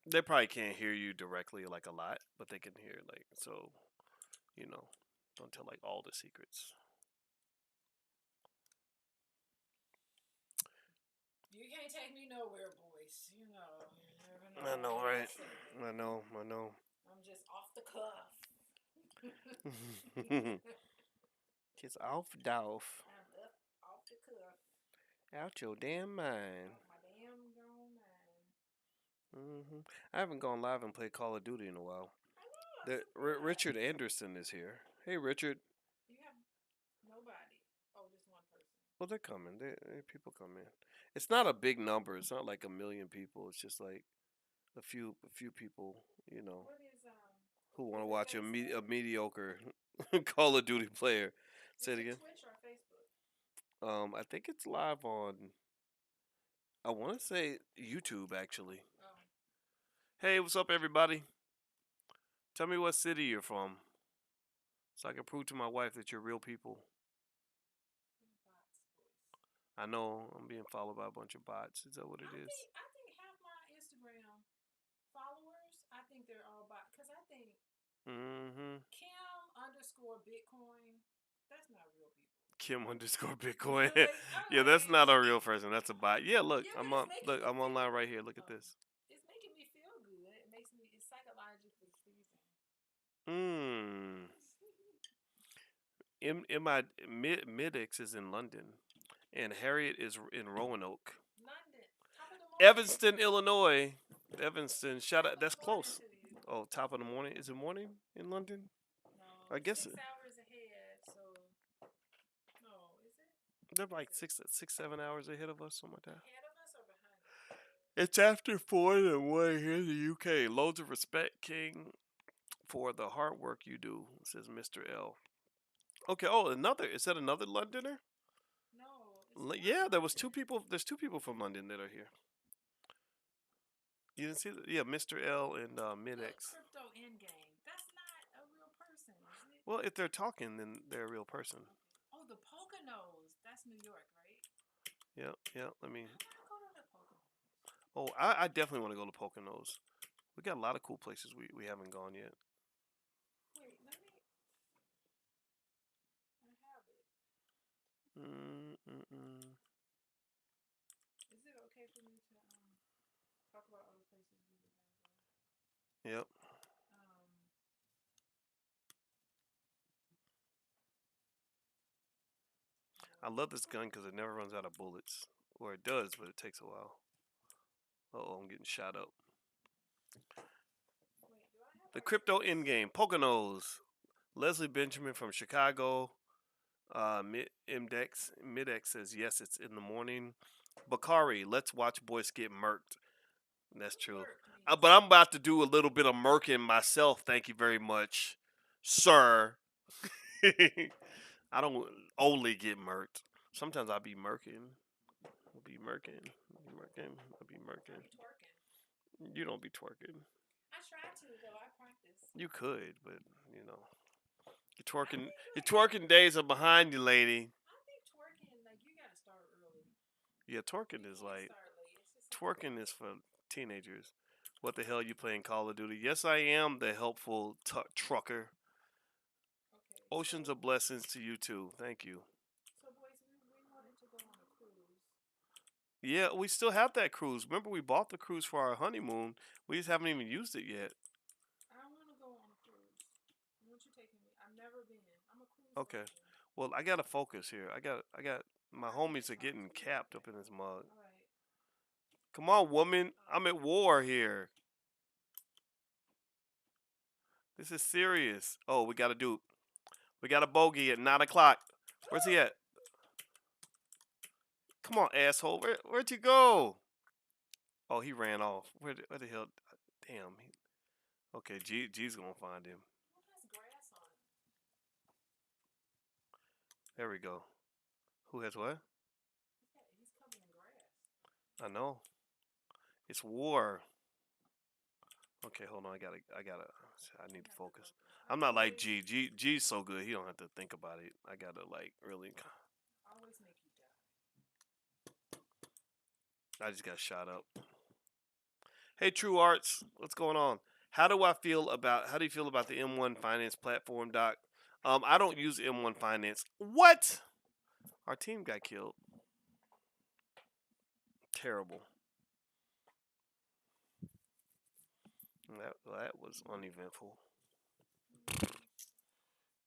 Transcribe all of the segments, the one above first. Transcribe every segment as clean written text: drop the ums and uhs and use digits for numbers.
They probably can't hear you directly like a lot, but they can hear like so. You know, don't tell like all the secrets. You can't take me nowhere, boys. You never know I what know, I right? might say. I know, I know. I'm just off the cuff. Kiss off, Dolph. I'm up off the cuff. Out your damn mind. Off my damn gone mind. I haven't gone live and played Call of Duty in a while. I know, I'm Richard surprised. Anderson is here. Hey, Richard. You have nobody. Oh, just one person. Well, they're coming. People come in. It's not a big number. It's not like a million people. It's just like a few people. You know, What who want to is it watch Facebook? a mediocre Call of Duty player. Say Is it it again. Twitch or Facebook? I think it's live on. I want to say YouTube actually. Oh, Hey, what's up, everybody? Tell me what city you're from, so I can prove to my wife that you're real people. bots, boys. I know I'm being followed by a bunch of bots. Is that what it is? I think half my Instagram followers, I think they're all bots. Because I think Mm-hmm. Kim underscore Bitcoin, that's not real people. Kim underscore You Bitcoin. know, like I'm Yeah, that's like, not a real person. That's a bot. Yeah, look, yeah, but I'm it's on. making Look, me I'm feel. online right here. Look at Oh, this. it's making me feel good. It makes me. It's psychologically pleasing. Hmm. My Midix is in London, and Harriet is in Roanoke, London, top of the morning. Evanston, Illinois. Evanston. Shout Top out. of That's the morning close. to you. Oh, top of the morning. Is it morning in London? No, I it's guess 6 hours ahead. So no, is it? they're Is like it 7 hours ahead of us, something like that. ahead of us or behind us? It's after 4 and 1 here in the UK. Loads of respect, King, for the hard work you do, says Mr. L. Okay. Oh, another. Is that another Londoner? No, it's more Yeah, than there was one two there. people. There's two people from London that are here. You didn't see that? Yeah, Mr. L and Look, Mid-X. crypto endgame. That's not a real person, is it? Well, if they're talking, then they're a real person. Okay. Oh, the Poconos. That's New York, right? Yeah, yeah. Let me. I want to go to the Poconos. Oh, I definitely want to go to Poconos. We got a lot of cool places we haven't gone yet. Wait, let me. I have it. Mm-mm-mm. Is it okay for me to talk about other places we were gonna go? Yep. Um, I love this gun because it never runs out of bullets, or it does, but it takes a while. Oh, I'm getting shot up. wait, do I have The our crypto tickets? endgame, Poconos. Leslie Benjamin from Chicago. Midex says yes, it's in the morning. Bakari, let's watch Boyce get murked. That's What's true. merc mean? But I'm about to do a little bit of murking myself. Thank you very much, sir. I don't only get murked. Sometimes I be murking. I'll be murking. I'll be murking. I'll be I murking. be twerking. You don't be twerking. I try to though. I practice. You could, but you know, I think your like twerking days are behind you, lady. I think twerking like you gotta start early. Yeah, twerking You is can't like start late. It's just not twerking worth is it. for teenagers. What the hell you playing Call of Duty? Yes, I am the helpful trucker. Okay, Oceans of blessings to you too. Thank you. so boys, we wanted to go on a cruise. Yeah, we still have that cruise. Remember, we bought the cruise for our honeymoon. We just haven't even used it yet. I want to go on a cruise. Won't you take me? I've never been. I'm a cruise Okay. virgin. Well, I gotta focus here. I got Oh, my I can't homies are talk getting to you. capped Okay. up in this mug. All right. Come on, woman. Oh, I'm at war here. This is serious. Oh, we got a dude. We got a bogey at 9 o'clock. Where's he at? Come on, asshole. Where'd you go? Oh, he ran off. Where the hell? Damn. Okay, G's gonna find him. who has grass on him? There we go. Who has what? He's covered in grass. I know. It's war. Okay, hold on. I need You to have to focus. focus. All I'm right, not like boys. G's so good. He don't have to think about it. I gotta like really. Always make you die. I just got shot up. Hey, True Arts, what's going on? How do you feel about the M1 Finance platform, Doc? I don't use M1 Finance. What? Our team got killed. Terrible. That was uneventful.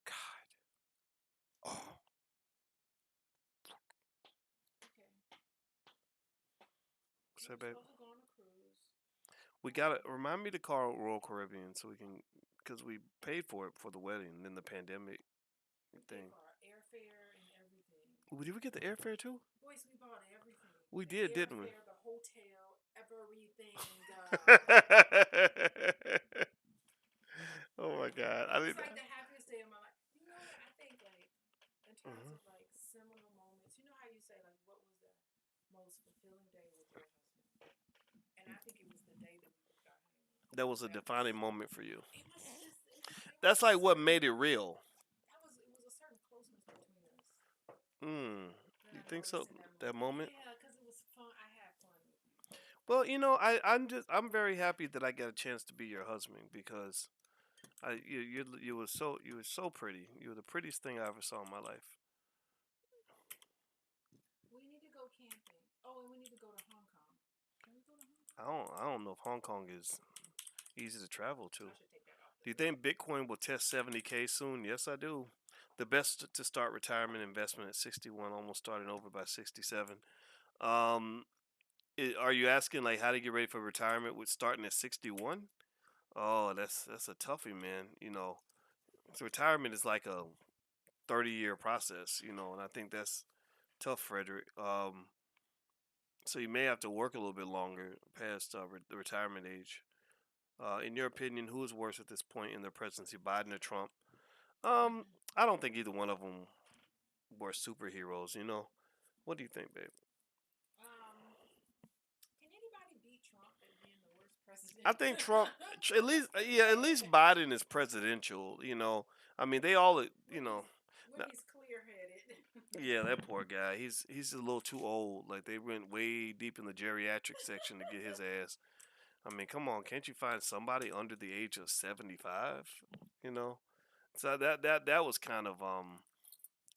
God. Oh. Okay. So, We were babe, supposed to go on a cruise. we gotta remind me to call Royal Caribbean so we can, because we paid for it for the wedding, and then the pandemic We paid thing. for our airfare and everything. Did we get the airfare too? Boys, we bought everything. We The did, didn't we? airfare, the hotel, everything. Oh my God! It was like the happiest day of my life. You know what? I think like in terms Mhm. of like similar moments. You know how you say like what was the most fulfilling day with your husband? And I think it was the day that we booked our honeymoon. That was a defining moment for you. It was just it was That's a like what certain made it real. it was a certain closeness between us Hmm. that You I think so? noticed in that That moment. moment? Yeah, because it was fun. I had fun with you. Well, I'm very happy that I got a chance to be your husband because you were so pretty. You were the prettiest thing I ever saw in my life. We need to go camping. Oh, and we need to go to Hong Kong. Can we go to Hong Kong? I don't know if Hong Kong is easy to travel to. I should take that off the Do you list. think Bitcoin will test 70K soon? Yes, I do. The best to start retirement investment at 61, almost starting over by 67. Um, are you asking like how to get ready for retirement with starting at 61? Oh, that's a toughie, man. So retirement is like a 30-year process, and I think that's tough, Frederick. So you may have to work a little bit longer past the retirement age. In your opinion, who is worse at this point in their presidency, Biden or Trump? Um, I don't think either one of them were superheroes. What do you think, babe? Can anybody beat Trump at being the worst I president? think Trump, at least, yeah, at least Biden is presidential. I mean, they all, When he's clear headed. yeah, that poor guy. He's a little too old. Like they went way deep in the geriatric section to get his ass. I mean, come on, can't you find somebody under the age of 75? You know, so that was kind of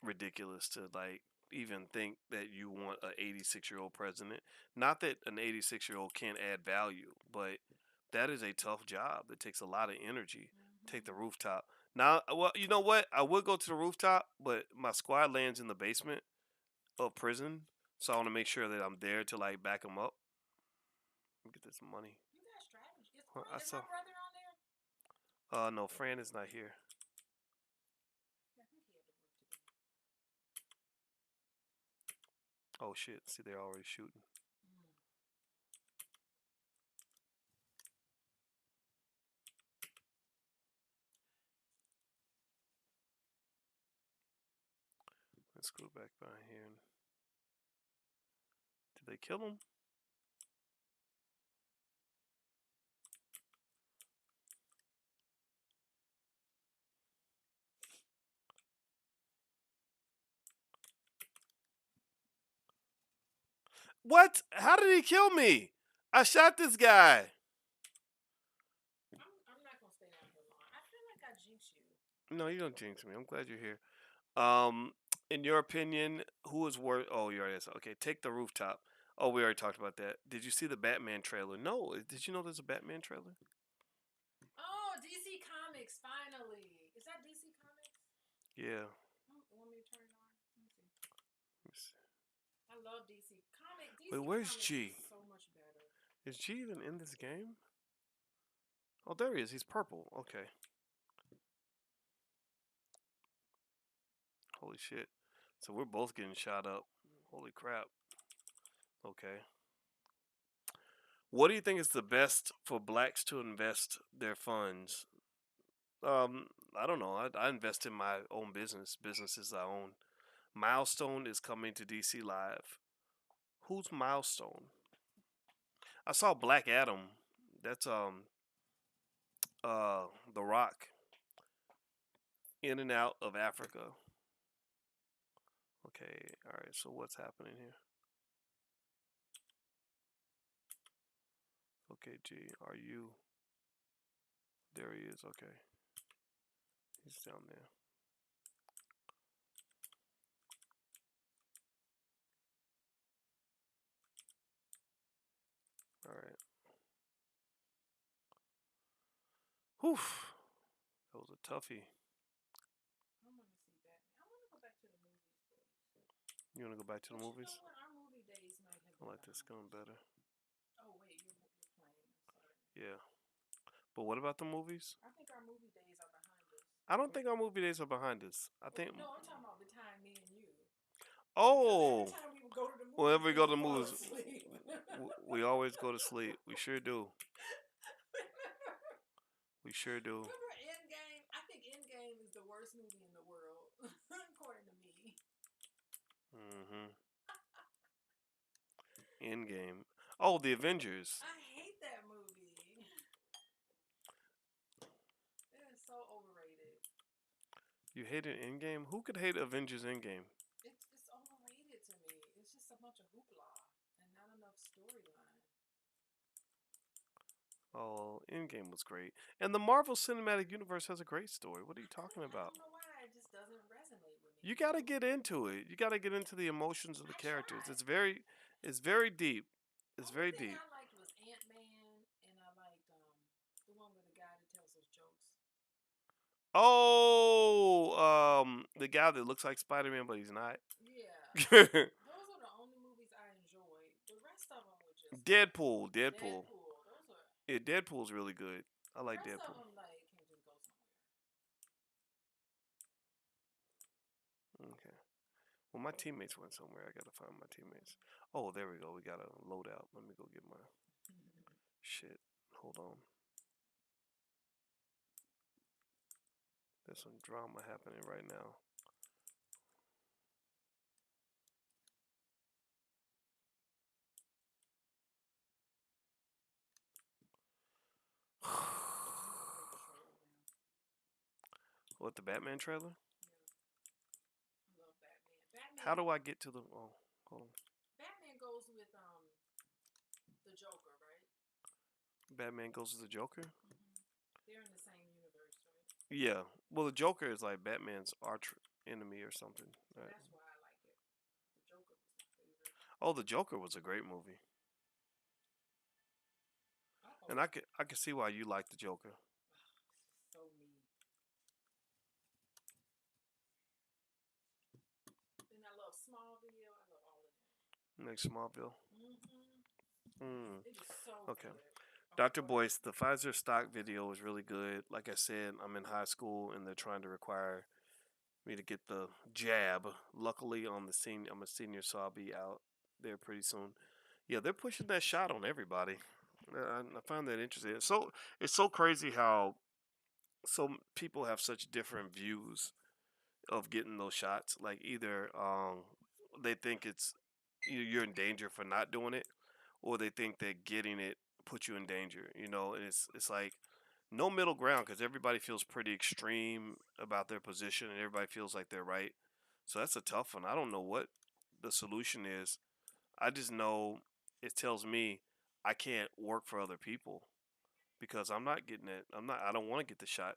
ridiculous to like even think that you want an 86-year-old president. Not that an 86-year-old can't add value, but that is a tough job. It takes a lot of energy. Take the rooftop. Now, well, you know what? I would go to the rooftop, but my squad lands in the basement of prison, so I want to make sure that I'm there to like back them up. Get this money. You got strategy. I Is saw. my brother on there? No, Fran is not here. I think he had to work today. Oh shit! See, they're already shooting. Let's go back by here. Did they kill him? What? How did he kill me? I shot this guy. I'm not gonna stay out here long. I feel like I jinxed you. No, you don't jinx me. I'm glad you're here. Um, in your opinion, who is worth? Oh, you already said. Okay, take the rooftop. Oh, we already talked about that. Did you see the Batman trailer? No. Did you know there's a Batman trailer? Oh, DC Comics finally. Is that DC Comics? Yeah. Oh, want me to turn it on? Let me see. Let me see. I love DC Comic. DC Wait, where's Comics is G? so much better. Is G even in this game? Oh, there he is. He's purple. Okay. Holy shit. So we're both getting shot up. Holy crap. Okay. What do you think is the best for blacks to invest their funds? I don't know. I invest in my own businesses I own. Milestone is coming to DC Live. Who's Milestone? I saw Black Adam. That's The Rock. In and out of Africa. Okay, all right. So what's happening here? Okay, G, are you? There he is. Okay, he's down there. All right. Whew. That was a toughie. I want to see Batman. I want to go back to the movies, You want to go back to the but you movies? know what? Our movie days might have I been like this behind gun us. better. Oh wait, you're playing. I'm sorry. Yeah. But what about the movies? I think our movie days are behind us. I don't think our movie days are behind us. I Well, think. no, I'm talking about the time me and you. Because every Oh, time we would go to the movies, whenever we we go to would the fall movies, asleep. we always go to sleep. We sure do. We sure do. Remember Endgame? I think Endgame is the worst movie in the world, according to me. Mm-hmm. Endgame. Oh, the Avengers. I hate that movie. It is so overrated. You hated Endgame? Who could hate Avengers Endgame? It's overrated to me. It's just a bunch of hoopla and not enough storyline. Oh, Endgame was great. And the Marvel Cinematic Universe has a great story. What are you talking I about? don't know why it just doesn't resonate with me. You You gotta know, get into it. You gotta get into the emotions of the I characters. tried. It's very deep. It's Only very thing deep. I liked was Ant Man, and I liked the one with the guy that tells those jokes. Oh, the guy that looks like Spider-Man, but he's not. Yeah, those are the only movies I enjoyed. The rest of them were just like Deadpool. Deadpool. Those are Yeah, Deadpool's really good. I the like rest of Deadpool. them like can just go somewhere. Okay. Well, my teammates went somewhere. I gotta find my teammates. Oh, there we go. We got a loadout. Let me go get my shit. Hold on. There's some drama happening right now. I need to take the trailer down. What, the Batman trailer? Yeah, I love Batman. How do I get to the? Oh, hold on. Batman goes with the Joker, right? Batman goes as the Joker. They're in the same universe, right? Yeah. Well, the Joker is like Batman's arch enemy or something. So Right? that's why I like it. The Joker was my favorite. Oh, the Joker was a great movie, Oh, and I could see why you like the Joker. so me. And I love Smallville. I love all of that. Next Smallville. Mm. It is so Okay. good. Okay, Dr. go ahead. Boyce, the Pfizer stock video is really good. Like I said, I'm in high school and they're trying to require me to get the jab. Luckily, I'm a senior, so I'll be out there pretty soon. Yeah, they're pushing that shot on everybody. I find that interesting. It's so crazy how some people have such different views of getting those shots. Like either they think you're in danger for not doing it, or they think that getting it puts you in danger. And it's like no middle ground because everybody feels pretty extreme about their position and everybody feels like they're right. So that's a tough one. I don't know what the solution is. I just know it tells me I can't work for other people because I'm not getting it. I don't want to get the shot.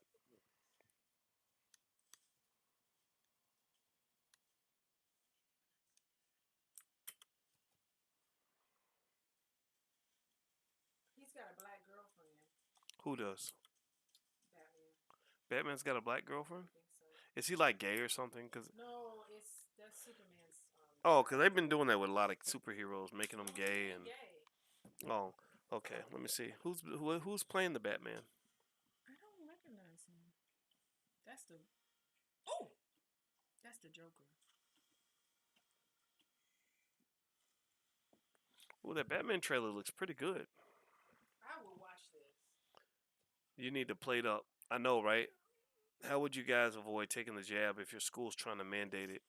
He's got a black girlfriend, Who does? Batman. Batman's got a black I girlfriend? think so. Is he like gay or something? Cause No, that's Superman's oh, cause they've girl. been doing that with a lot of superheroes, making them He gay ain't and gay. oh, okay. Let me see. Who's playing the Batman? I don't recognize him. That's the oh, that's the Joker. Well, that Batman trailer looks pretty good. I will watch this. You need to plate up. I know, right? How would you guys avoid taking the jab if your school's trying to mandate it?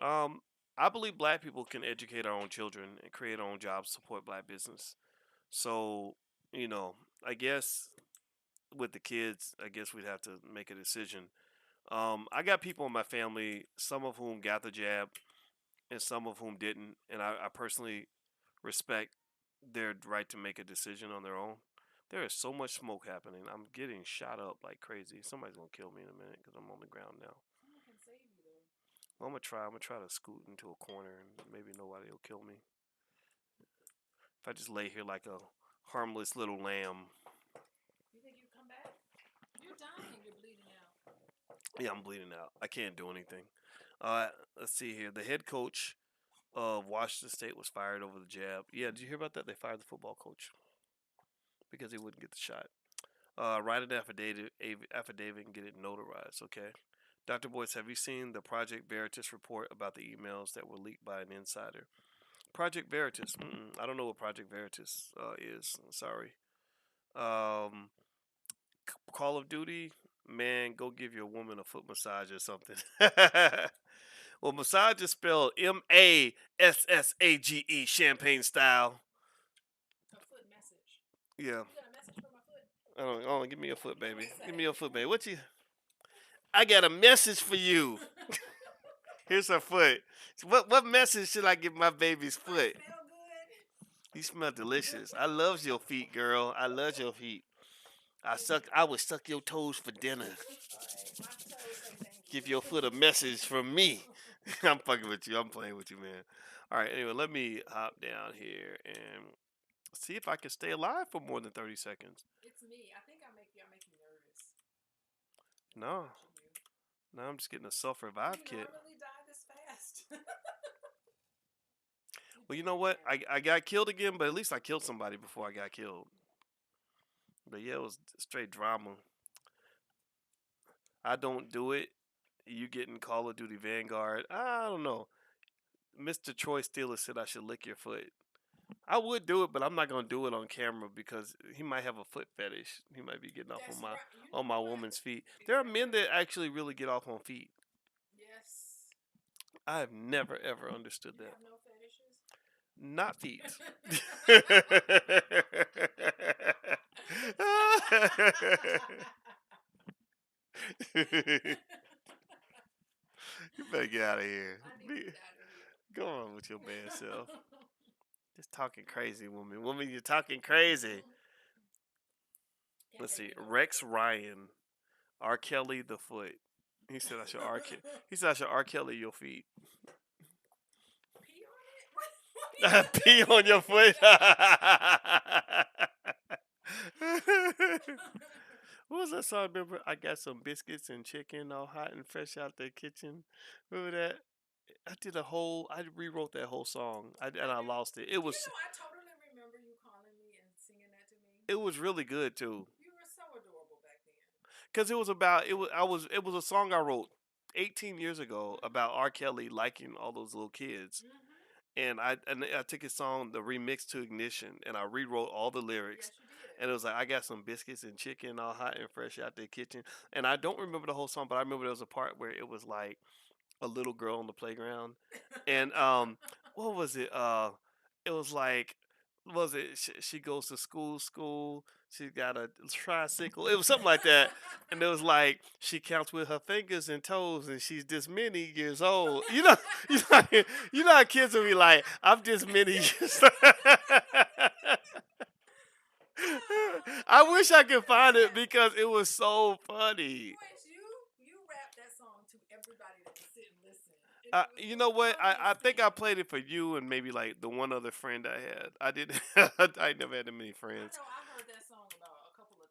Um, I believe black people can educate our own children and create our own jobs, support black business. So, you know, I guess with the kids, I guess we'd have to make a decision. I got people in my family, some of whom got the jab and some of whom didn't, and I personally respect their right to make a decision on their own. There is so much smoke happening. I'm getting shot up like crazy. Somebody's gonna kill me in a minute because I'm on the ground now. Someone can save you though. Well, I'm gonna try. I'm gonna try to scoot into a corner and maybe nobody will kill me. If I just lay here like a harmless little lamb. You think you come back? You're dying. You're bleeding out. Yeah, I'm bleeding out. I can't do anything. Let's see here. The head coach of Washington State was fired over the jab. Yeah, did you hear about that? They fired the football coach because he wouldn't get the shot. Write an affidavit and get it notarized. Okay. Dr. Boyce, have you seen the Project Veritas report about the emails that were leaked by an insider? Project Veritas. I don't know what Project Veritas is. Sorry. Um, Call of Duty. Man, go give your woman a foot massage or something. Well, massage is spelled Massage, champagne style. A foot message. Yeah. You got a message for my foot? Oh, give me your foot, baby. Give me your foot, baby. What you? I got a message for you. Here's her foot. What message should I give my baby's foot? Smell good. You smell delicious. I love your feet, girl. I love your feet. I would suck your toes for dinner. All right, my toes say thank you. Give your foot a message from me. I'm fucking with you. I'm playing with you, man. All right. Anyway, let me hop down here and see if I can stay alive for more than 30 seconds. It's me. I think I make you nervous. No. Watching you. No, I'm just getting a self-revive You kit. normally die this fast. Well, you know what? I got killed again, but at least I killed somebody before I got killed. But yeah, it was straight drama. I don't do it. You getting Call of Duty Vanguard? I don't know. Mr. Troy Steeler said I should lick your foot. I would do it, but I'm not gonna do it on camera because he might have a foot fetish. He might be getting off That's on my right. You know what? woman's feet. There are men that actually really get off on feet. Yes. I have never ever understood You that. have no fetishes? Not feet. You better get out of here. I need to get out of here. Go on with your bad self. Just talking crazy, woman. Woman, you're talking crazy. Let's see. Rex Ryan, R. Kelly the foot. He said I should R. He said I should R. Kelly your feet. Pee on it? Pee on your foot. What was that song? Remember, I got some biscuits and chicken all hot and fresh out the kitchen. Remember that? I rewrote that whole song, and I lost it. It was, I totally remember you calling me and singing that to me. it was really good too. You were so adorable back then. Cause it was a song I wrote 18 years ago about R. Kelly liking all those little kids, and I took his song, the remix to Ignition, and I rewrote all the lyrics. Yes, you did. And it was like, I got some biscuits and chicken all hot and fresh out the kitchen. And I don't remember the whole song, but I remember there was a part where it was like a little girl on the playground, and what was it? It was like, was it? She goes to school. She got a tricycle. It was something like that, and it was like she counts with her fingers and toes, and she's this many years old. You know how kids will be like, I'm this many years. I wish I could find it because it was so funny. Boyce, you rapped that song to everybody that would sit and listen. You know what? I think I played it for you and maybe like the one other friend I had. I didn't. I never had that many friends. I know I heard that song about a couple of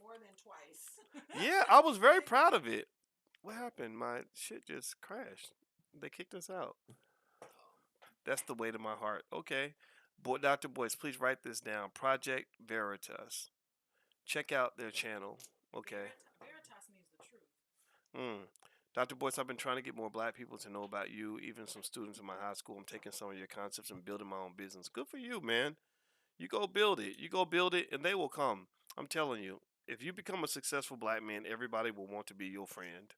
more than twice. Yeah, I was very proud of it. What happened? My shit just crashed. They kicked us out. That's the weight of my heart. Okay. Dr. Boyce, please write this down. Project Veritas. Check out their channel. Okay. Veritas means the truth. Dr. Boyce, I've been trying to get more black people to know about you, even some students in my high school. I'm taking some of your concepts and building my own business. Good for you, man. You go build it. You go build it, and they will come. I'm telling you. If you become a successful black man, everybody will want to be your friend.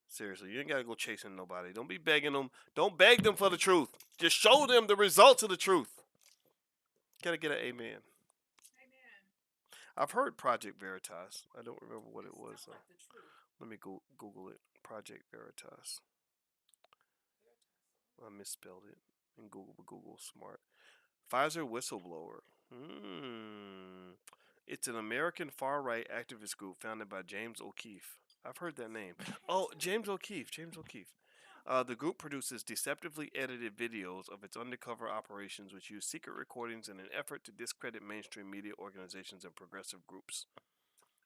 Seriously, you ain't gotta go chasing nobody. Don't be begging them. Don't beg them for the truth. Just show them the results of the truth. Gotta get an amen. Amen. I've heard Project Veritas. I don't remember what it was. Like the truth. Let me go Google it. Project Veritas. I misspelled it. And Google smart. Pfizer whistleblower. Hmm. It's an American far right activist group founded by James O'Keefe. I've heard that name. Oh, James O'Keefe. James O'Keefe. The group produces deceptively edited videos of its undercover operations, which use secret recordings in an effort to discredit mainstream media organizations and progressive groups.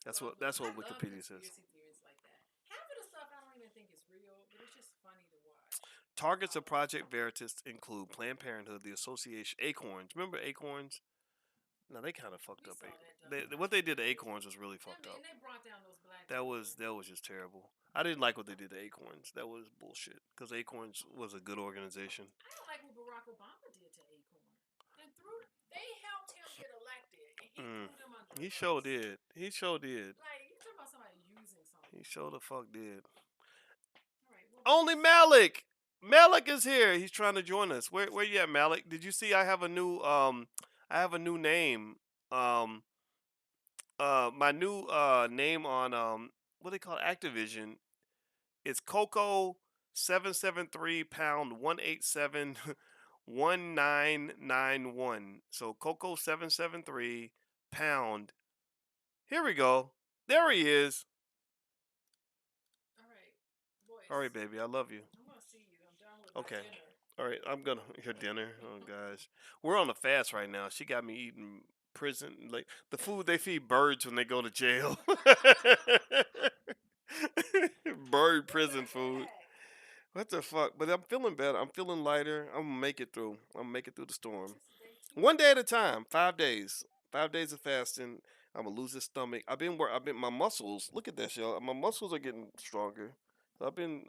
That's what I love Wikipedia says. conspiracy theories like that. Half of the stuff I don't even think is real, but it's just funny to watch. Targets of Project Veritas include Planned Parenthood, the association Acorns. Remember Acorns? No, they kind of fucked We up. saw that What they did to documentary. Acorns was really Them, fucked up. and they brought down those black That people. was that was just terrible. I didn't like what they did to Acorns. That was bullshit. Because Acorns was a good organization. I don't like what Barack Obama did to Acorn. And they helped him get elected, and he threw them under the He bus. sure did. He sure did. Like, you talking about somebody using something. He sure the fuck did. All right, Only Malik. Malik is here. He's trying to join us. Where you at, Malik? Did you see I have a new name. Um my new name on what they call it? Activision. It's Coco 773 pound 187 1991. So Coco 773 pound. Here we go. There he is. all right, boys. All right, baby. I love you. I'm gonna see you. I'm done with Okay. my dinner. All right. I'm gonna your dinner. Oh gosh, we're on a fast right now. She got me eating prison like the food they feed birds when they go to jail. Bird prison food. What the fuck? But I'm feeling better. I'm feeling lighter. I'm gonna make it through. I'm gonna make it through the storm. This is day 2. One day at a time. 5 days. 5 days of fasting. I'm gonna lose this stomach. I've been my muscles. Look at that, y'all. My muscles are getting stronger. I've been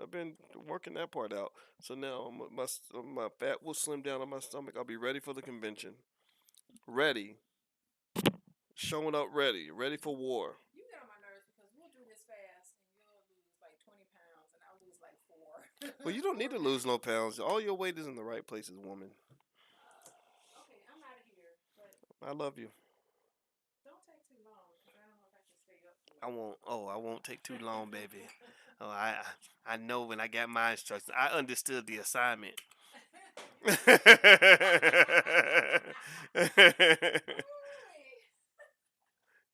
working that part out. So now my fat will slim down on my stomach. I'll be ready for the convention. Ready. Showing up ready. Ready for war. You get on my nerves because we'll do this fast, and you'll lose like 20 pounds, and I'll lose like 4. Well, you don't need to lose no pounds. All your weight is in the right places, woman. Okay, I'm out of here, but I love you. don't take too long because I don't know if I can stay up for I it. won't. Oh, I won't take too long, baby. Oh, I know when I got my instructions. I understood the assignment.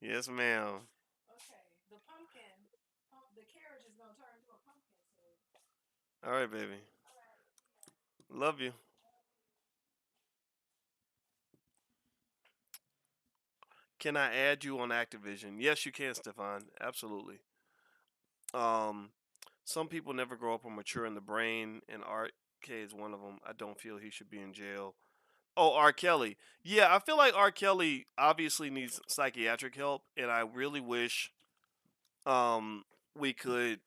Yes, ma'am. Okay, the the carriage is gonna turn into a pumpkin soon. All right, baby. All right. Love you. Can I add you on Activision? Yes, you can, Stefan. Absolutely. Um, some people never grow up or mature in the brain, and RK is one of them. I don't feel he should be in jail. Oh, R. Kelly. Yeah, I feel like R. Kelly obviously needs psychiatric help, and I really wish um, we could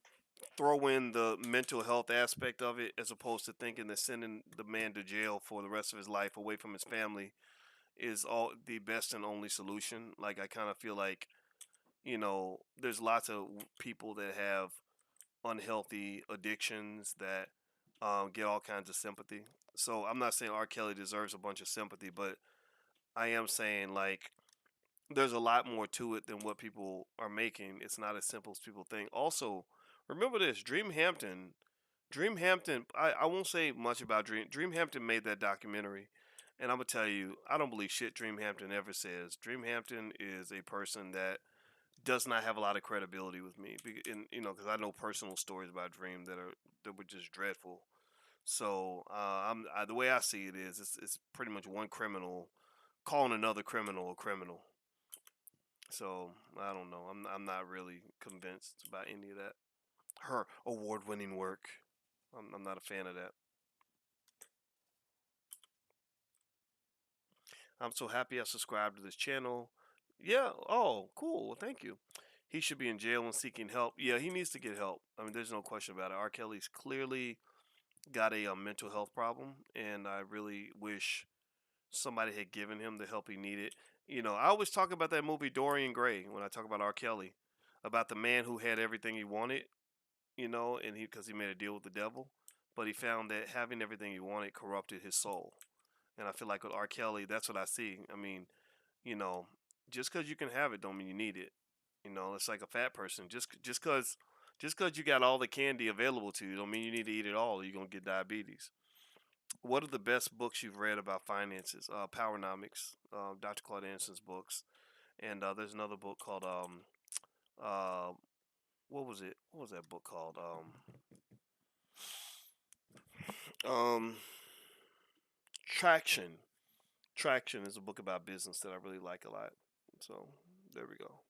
throw in the mental health aspect of it as opposed to thinking that sending the man to jail for the rest of his life away from his family is all the best and only solution. Like I kind of feel like there's lots of people that have unhealthy addictions that get all kinds of sympathy. So I'm not saying R. Kelly deserves a bunch of sympathy, but I am saying like there's a lot more to it than what people are making. It's not as simple as people think. Also, remember this: Dreamhampton. I won't say much about Dreamhampton made that documentary, and I'm gonna tell you, I don't believe shit Dreamhampton ever says. Dreamhampton is a person that does not have a lot of credibility with me, and because I know personal stories about Dream that were just dreadful. So the way I see it is, it's pretty much one criminal calling another criminal a criminal. So I don't know. I'm not really convinced about any of that. Her award-winning work. I'm not a fan of that. I'm so happy I subscribed to this channel. Yeah. Oh, cool. Well, thank you. He should be in jail and seeking help. Yeah, he needs to get help. I mean, there's no question about it. R. Kelly's clearly got a mental health problem, and I really wish somebody had given him the help he needed. I always talk about that movie Dorian Gray when I talk about R. Kelly, about the man who had everything he wanted, and because he made a deal with the devil, but he found that having everything he wanted corrupted his soul. And I feel like with R. Kelly, that's what I see. I mean, you know, just because you can have it, don't mean you need it. It's like a fat person. Just cause you got all the candy available to you, don't mean you need to eat it all. Or you're gonna get diabetes. What are the best books you've read about finances? Powernomics, Dr. Claude Anderson's books, and there's another book called uh, what was it? What was that book called? Um, Traction. Traction is a book about business that I really like a lot. So there we go.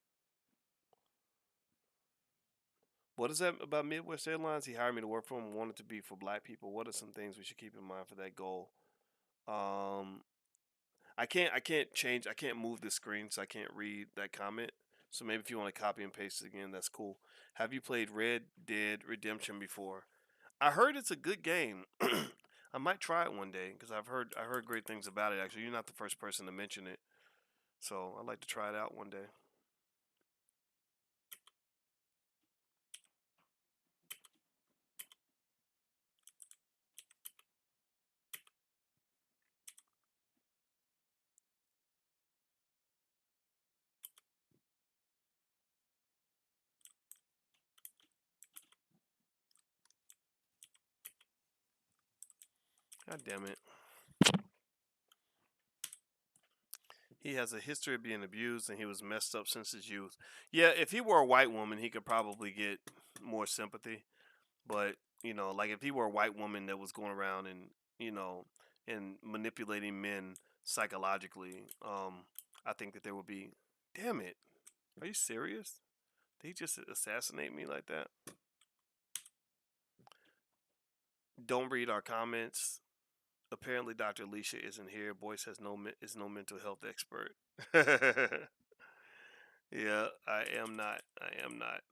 What is that about Midwest Airlines? He hired me to work for him. Wanted to be for black people. What are some things we should keep in mind for that goal? Um, I can't change. I can't move the screen, so I can't read that comment. So maybe if you want to copy and paste it again, that's cool. Have you played Red Dead Redemption before? I heard it's a good game. I might try it one day because I heard great things about it. Actually, you're not the first person to mention it, so I'd like to try it out one day. God damn it. He has a history of being abused and he was messed up since his youth. Yeah, if he were a white woman, he could probably get more sympathy. But, like if he were a white woman that was going around you know, and manipulating men psychologically, I think that there would be, damn it. Are you serious? Did he just assassinate me like that? Don't read our comments. Apparently, Dr. Alicia isn't here. Boyce is no mental health expert. Yeah, I am not. I am not.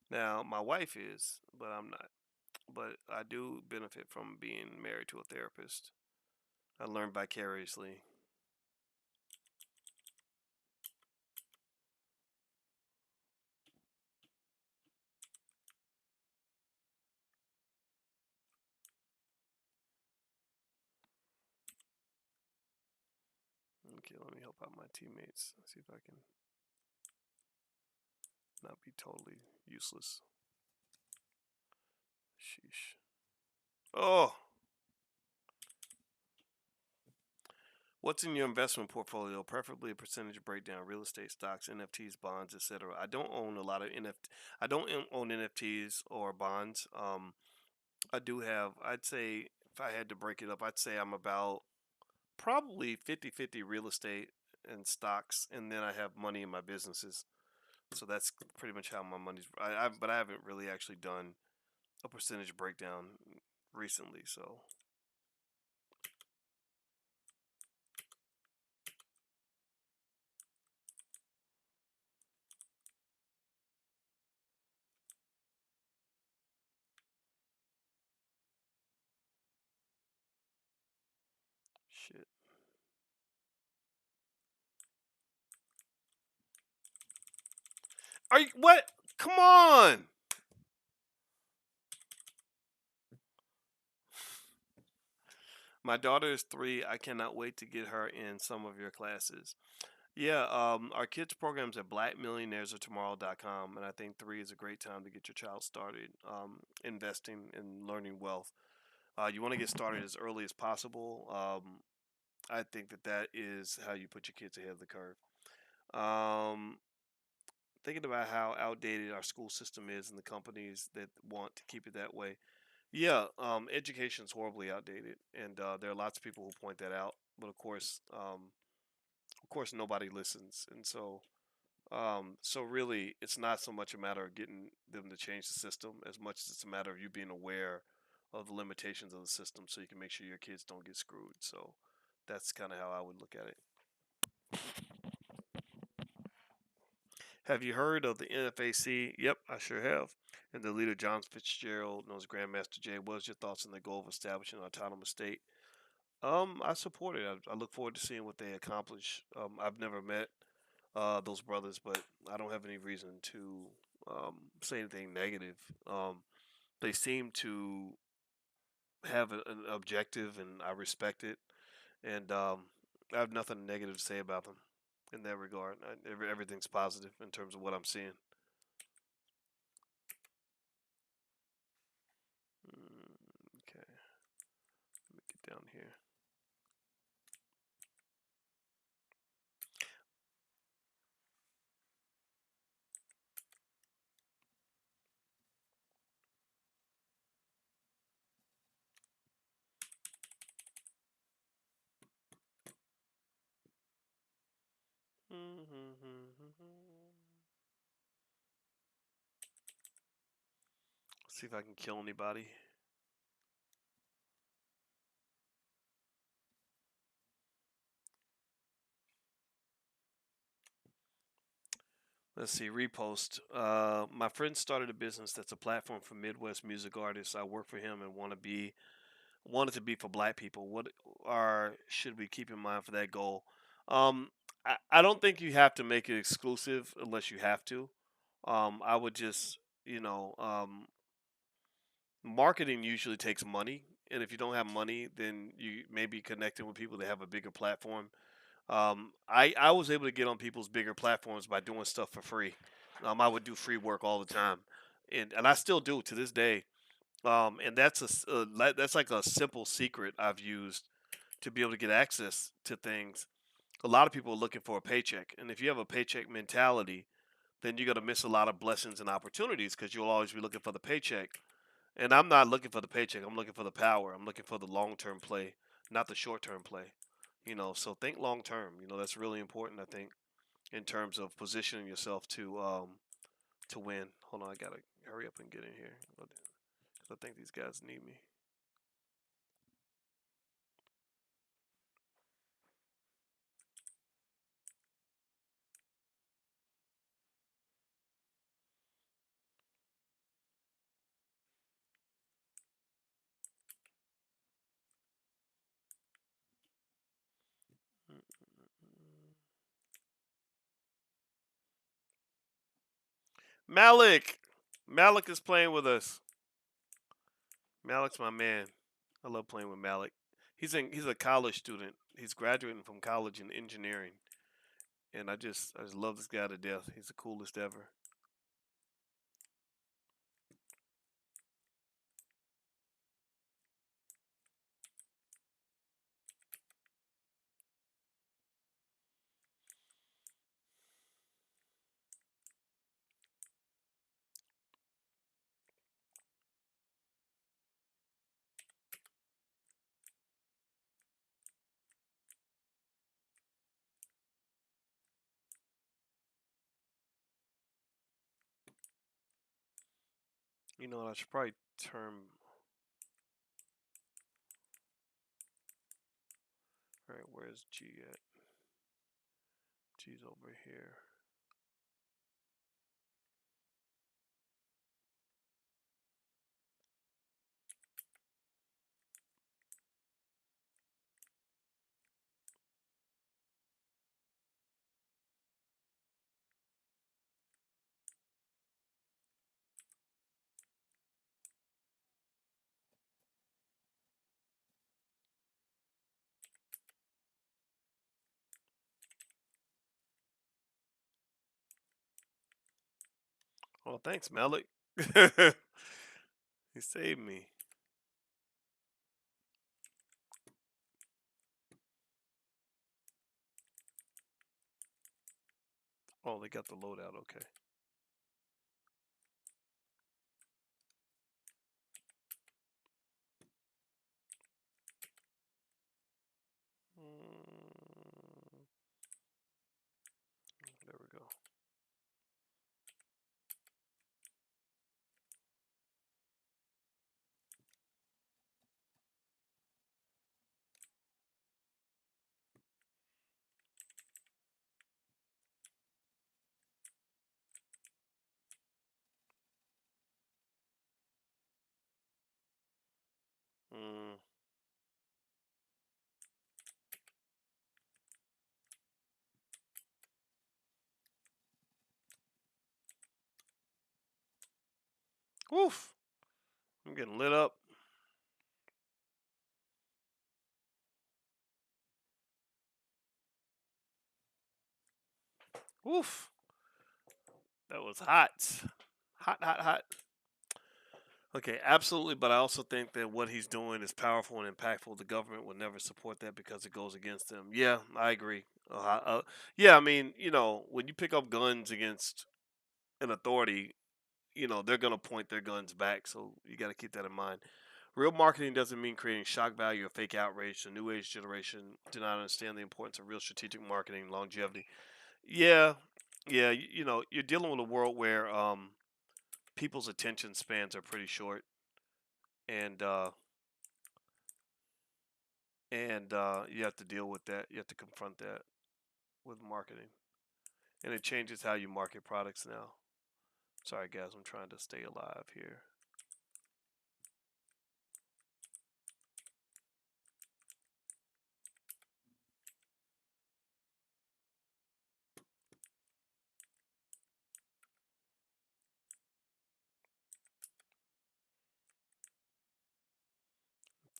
Now, my wife is, but I'm not. But I do benefit from being married to a therapist. I learned vicariously. Okay, let me help out my teammates. See if I can not be totally useless. Sheesh. Oh, what's in your investment portfolio? Preferably a percentage breakdown: real estate, stocks, NFTs, bonds, etc. I don't own a lot of NFT. I don't own NFTs or bonds. I do have. I'd say if I had to break it up, I'd say I'm about probably 50-50 real estate and stocks, and then I have money in my businesses. So that's pretty much how my money's. But I haven't really actually done a percentage breakdown recently. So shit. Are you what? Come on. My daughter is 3. I cannot wait to get her in some of your classes. Yeah, our kids programs at blackmillionairesoftomorrow.com, and I think 3 is a great time to get your child started investing and learning wealth. You want to get started as early as possible. I think that is how you put your kids ahead of the curve. Um, Thinking about how outdated our school system is and the companies that want to keep it that way. Yeah, education is horribly outdated, and there are lots of people who point that out. But of course, nobody listens, and so really, it's not so much a matter of getting them to change the system as much as it's a matter of you being aware of the limitations of the system, so you can make sure your kids don't get screwed. So that's kind of how I would look at it. Have you heard of the NFAC? Yep, I sure have. And the leader, John Fitzgerald, known as Grandmaster Jay. What is your thoughts on the goal of establishing an autonomous state? I support it. I look forward to seeing what they accomplish. I've never met those brothers, but I don't have any reason to say anything negative. They seem to have an objective, and I respect it. And I have nothing negative to say about them in that regard. Everything's positive in terms of what I'm seeing. Okay. down here. See if I can kill anybody. Let's see, repost. My friend started a business that's a platform for Midwest music artists. I work for him and wanted to be for Black people. What are should we keep in mind for that goal? I don't think you have to make it exclusive unless you have to. I would just, marketing usually takes money, and if you don't have money, then you may be connecting with people that have a bigger platform. I was able to get on people's bigger platforms by doing stuff for free. I would do free work all the time, and I still do to this day. And that's like a simple secret I've used to be able to get access to things. A lot of people are looking for a paycheck, and if you have a paycheck mentality, then you're gonna miss a lot of blessings and opportunities because you'll always be looking for the paycheck. And I'm not looking for the paycheck. I'm looking for the power. I'm looking for the long term play, not the short term play. So think long term. That's really important. I think in terms of positioning yourself to win. Hold on, I gotta hurry up and get in here because I think these guys need me. Malik, Malik is playing with us. Malik's my man. I love playing with Malik. He's a college student. He's graduating from college in engineering, and I just love this guy to death. He's the coolest ever. I should probably turn. All right, where's G at? G's over here. Oh, thanks, Malik. He saved me. Oh, they got the loadout. Okay. Mm, there we go. Mm. Woof. I'm getting lit up. Woof. That was hot. Hot, hot, hot. Okay, absolutely, but I also think that what he's doing is powerful and impactful. The government will never support that because it goes against them. Yeah, I agree. Yeah, I mean, when you pick up guns against an authority, they're going to point their guns back. So you got to keep that in mind. Real marketing doesn't mean creating shock value or fake outrage. The new age generation do not understand the importance of real strategic marketing, longevity. Yeah, yeah, you're dealing with a world where people's attention spans are pretty short, and you have to deal with that. You have to confront that with marketing, and it changes how you market products now. Sorry, guys, I'm trying to stay alive here.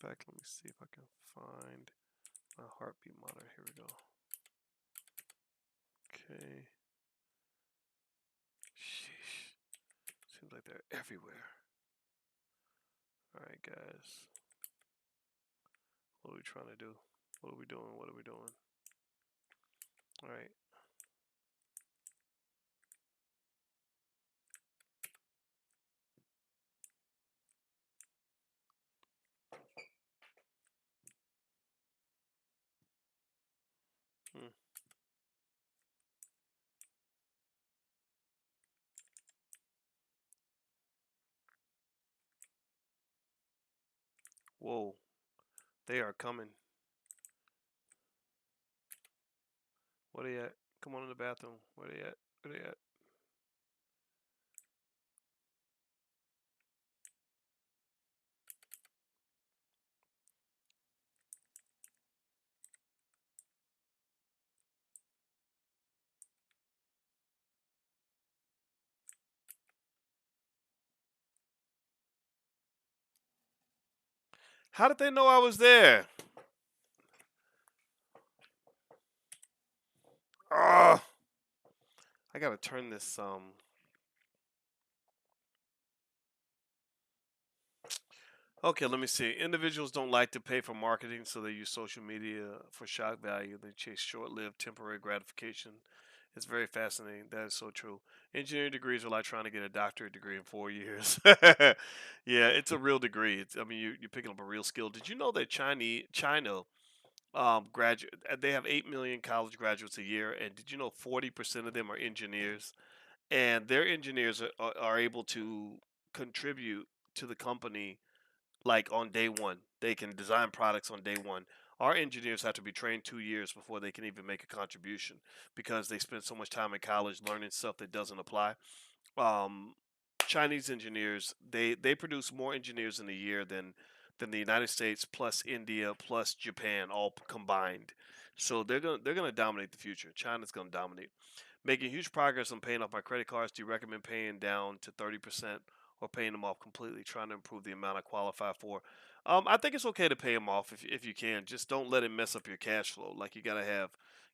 In fact, let me see if I can find my heartbeat monitor. Here we go. Okay. Sheesh. Seems like they're everywhere. All right, guys. What are we trying to do? What are we doing? What are we doing? All right. Hmm. Whoa. They are coming. Where they at? Come on in the bathroom. Where they at? Where they at? How did they know I was there? Ugh. I gotta turn this. Okay, let me see. Individuals don't like to pay for marketing, so they use social media for shock value. They chase short-lived temporary gratification. It's very fascinating. That is so true. Engineering degrees are like trying to get a doctorate degree in 4 years. Yeah, it's a real degree. I mean, you're picking up a real skill. Did you know that China graduate they have 8 million college graduates a year, and did you know 40% of them are engineers? And their engineers are able to contribute to the company like on day one. They can design products on day one. Our engineers have to be trained 2 years before they can even make a contribution because they spend so much time in college learning stuff that doesn't apply. Um, Chinese engineers they produce more engineers in a year than the United States plus India plus Japan all combined. So they're gonna dominate the future. China's gonna dominate. Making huge progress on paying off my credit cards. Do you recommend paying down to 30% or paying them off completely? Trying to improve the amount I qualify for. I think it's okay to pay them off if you can. Just don't let it mess up your cash flow. Like you gotta have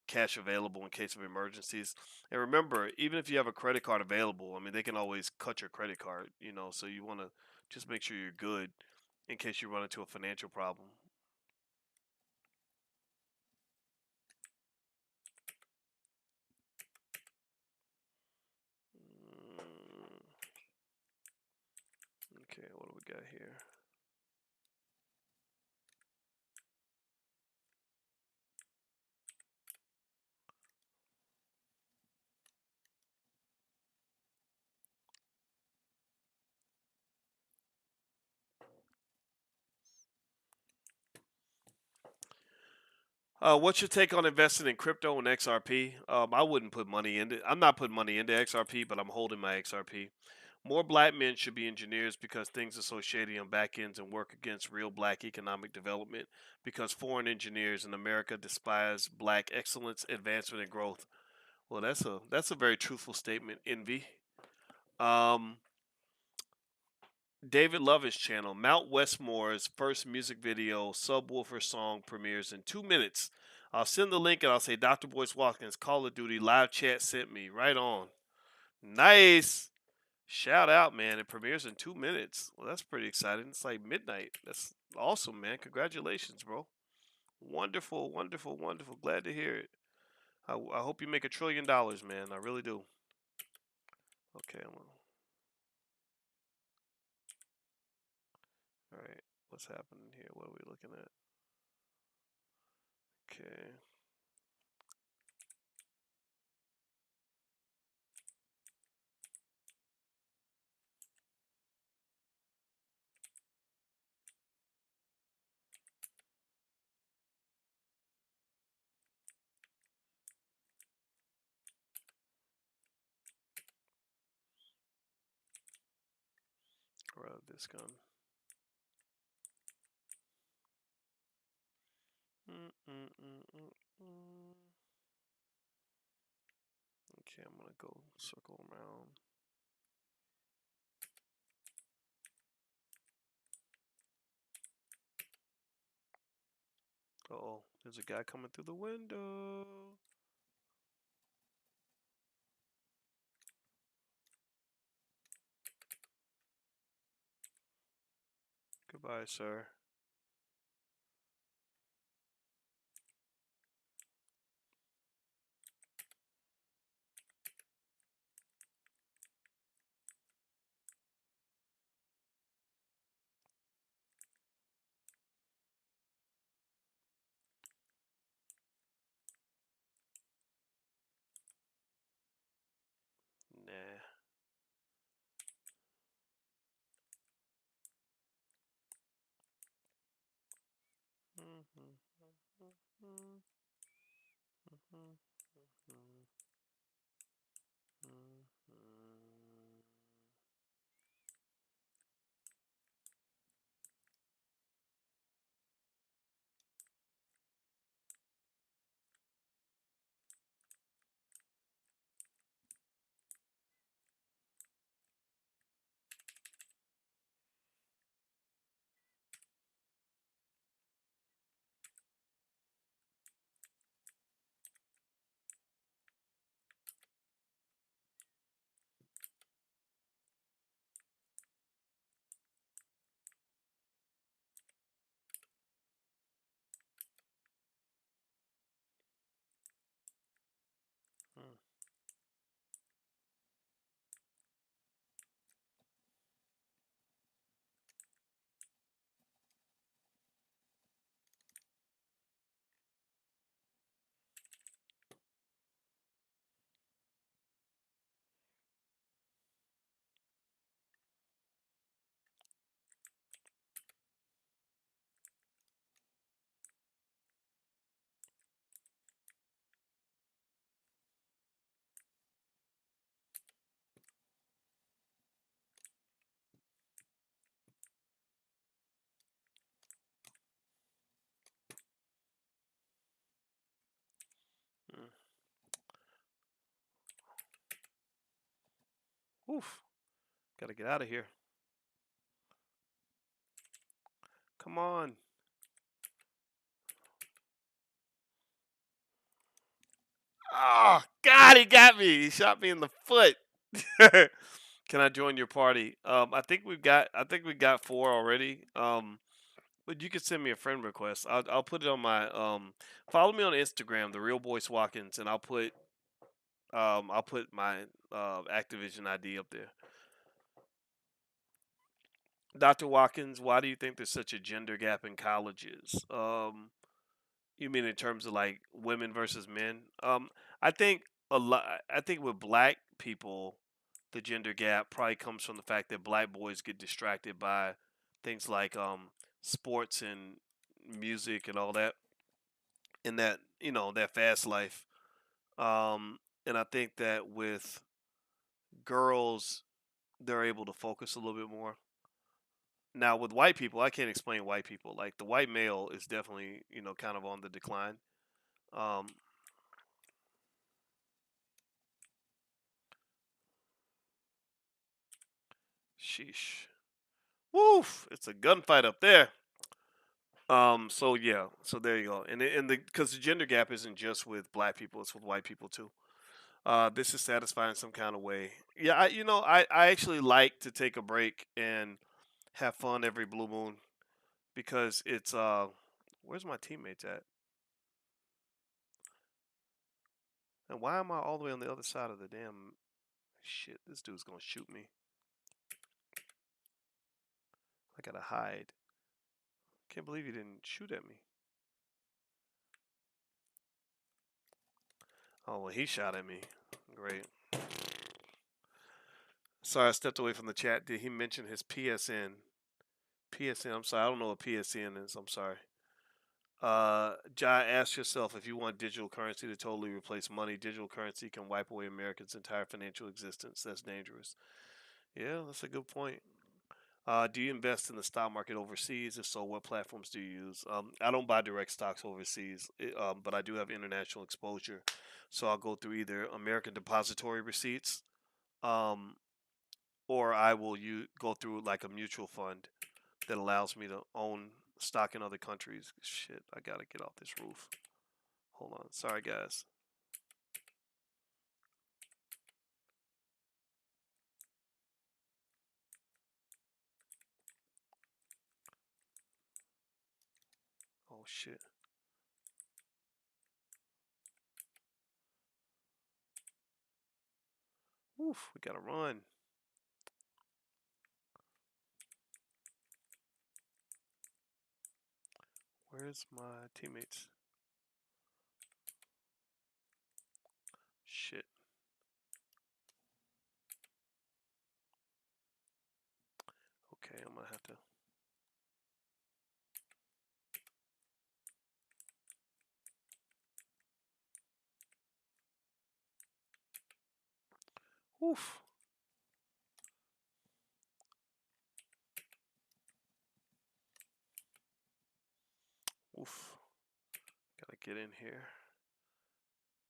cash available in case of emergencies. And remember, even if you have a credit card available, I mean they can always cut your credit card. So you want to just make sure you're good in case you run into a financial problem. Mm, okay, what do we got here? What's your take on investing in crypto and XRP? I wouldn't put money into. I'm not putting money into XRP, but I'm holding my XRP. More black men should be engineers because things are so shady on back ends and work against real black economic development. Because foreign engineers in America despise black excellence, advancement, and growth. Well, that's a very truthful statement. Envy. Um, David Love's channel, Mount Westmore's first music video, Subwoofer song premieres in 2 minutes. I'll send the link and I'll say Dr. Boyce Watkins, Call of Duty live chat sent me. Right on. Nice. Shout out, man! It premieres in 2 minutes. Well, that's pretty exciting. It's like midnight. That's awesome, man! Congratulations, bro. Wonderful, wonderful, wonderful. Glad to hear it. I hope you make $1 trillion, man. I really do. Okay, all right. What's happening here? What are we looking at? Okay. Grab this gun. Okay, I'm gonna go circle around. Oh, there's a guy coming through the window. Goodbye, sir. Nah. Oof. Gotta get out of here. Come on. Oh, God, he got me. He shot me in the foot. Can I join your party? I think we got 4 already. But you can send me a friend request. I'll put it on my follow me on Instagram, the real Boyce Watkins, and I'll put my Activision ID up there. Dr. Watkins, why do you think there's such a gender gap in colleges? You mean in terms of like women versus men? I think a lot. I think with black people, the gender gap probably comes from the fact that black boys get distracted by things like sports and music and all that, in that that fast life. And I think that with girls, they're able to focus a little bit more. Now with white people, I can't explain white people. Like the white male is definitely kind of on the decline. Um, Sheesh. Woof! It's a gunfight up there. So yeah, so there you go. And because the gender gap isn't just with black people; it's with white people too. This is satisfying some kind of way. Yeah, I actually like to take a break and have fun every blue moon because it's where's my teammates at? And why am I all the way on the other side of the damn shit? This dude's gonna shoot me. I gotta hide. Can't believe he didn't shoot at me. Oh well, he shot at me. Great. Sorry, I stepped away from the chat. Did he mention his PSN? PSN. I'm sorry, I don't know what PSN is. I'm sorry. Jai, ask yourself if you want digital currency to totally replace money. Digital currency can wipe away Americans' entire financial existence. That's dangerous. Yeah, that's a good point. Do you invest in the stock market overseas? If so, what platforms do you use? I don't buy direct stocks overseas, but I do have international exposure. So I'll go through either American depository receipts, um, or I will go through like a mutual fund that allows me to own stock in other countries. Shit, I gotta get off this roof. Hold on. Sorry, guys. Oh, shit. Oof, we gotta run. Where's my teammates? Shit. Okay, I'm gonna have to. Oof. Oof. Gotta get in here.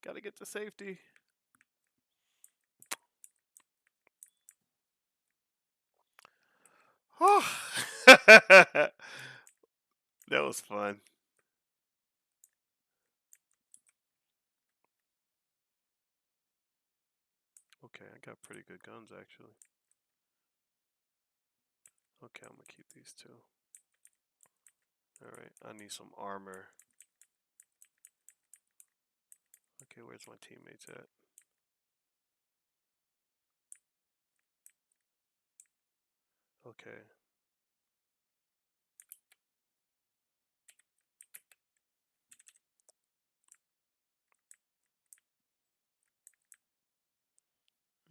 Gotta get to safety. Oh. That was fun. Okay, I got pretty good guns actually. Okay, I'm gonna keep these two. Alright, I need some armor. Okay, where's my teammates at? Okay.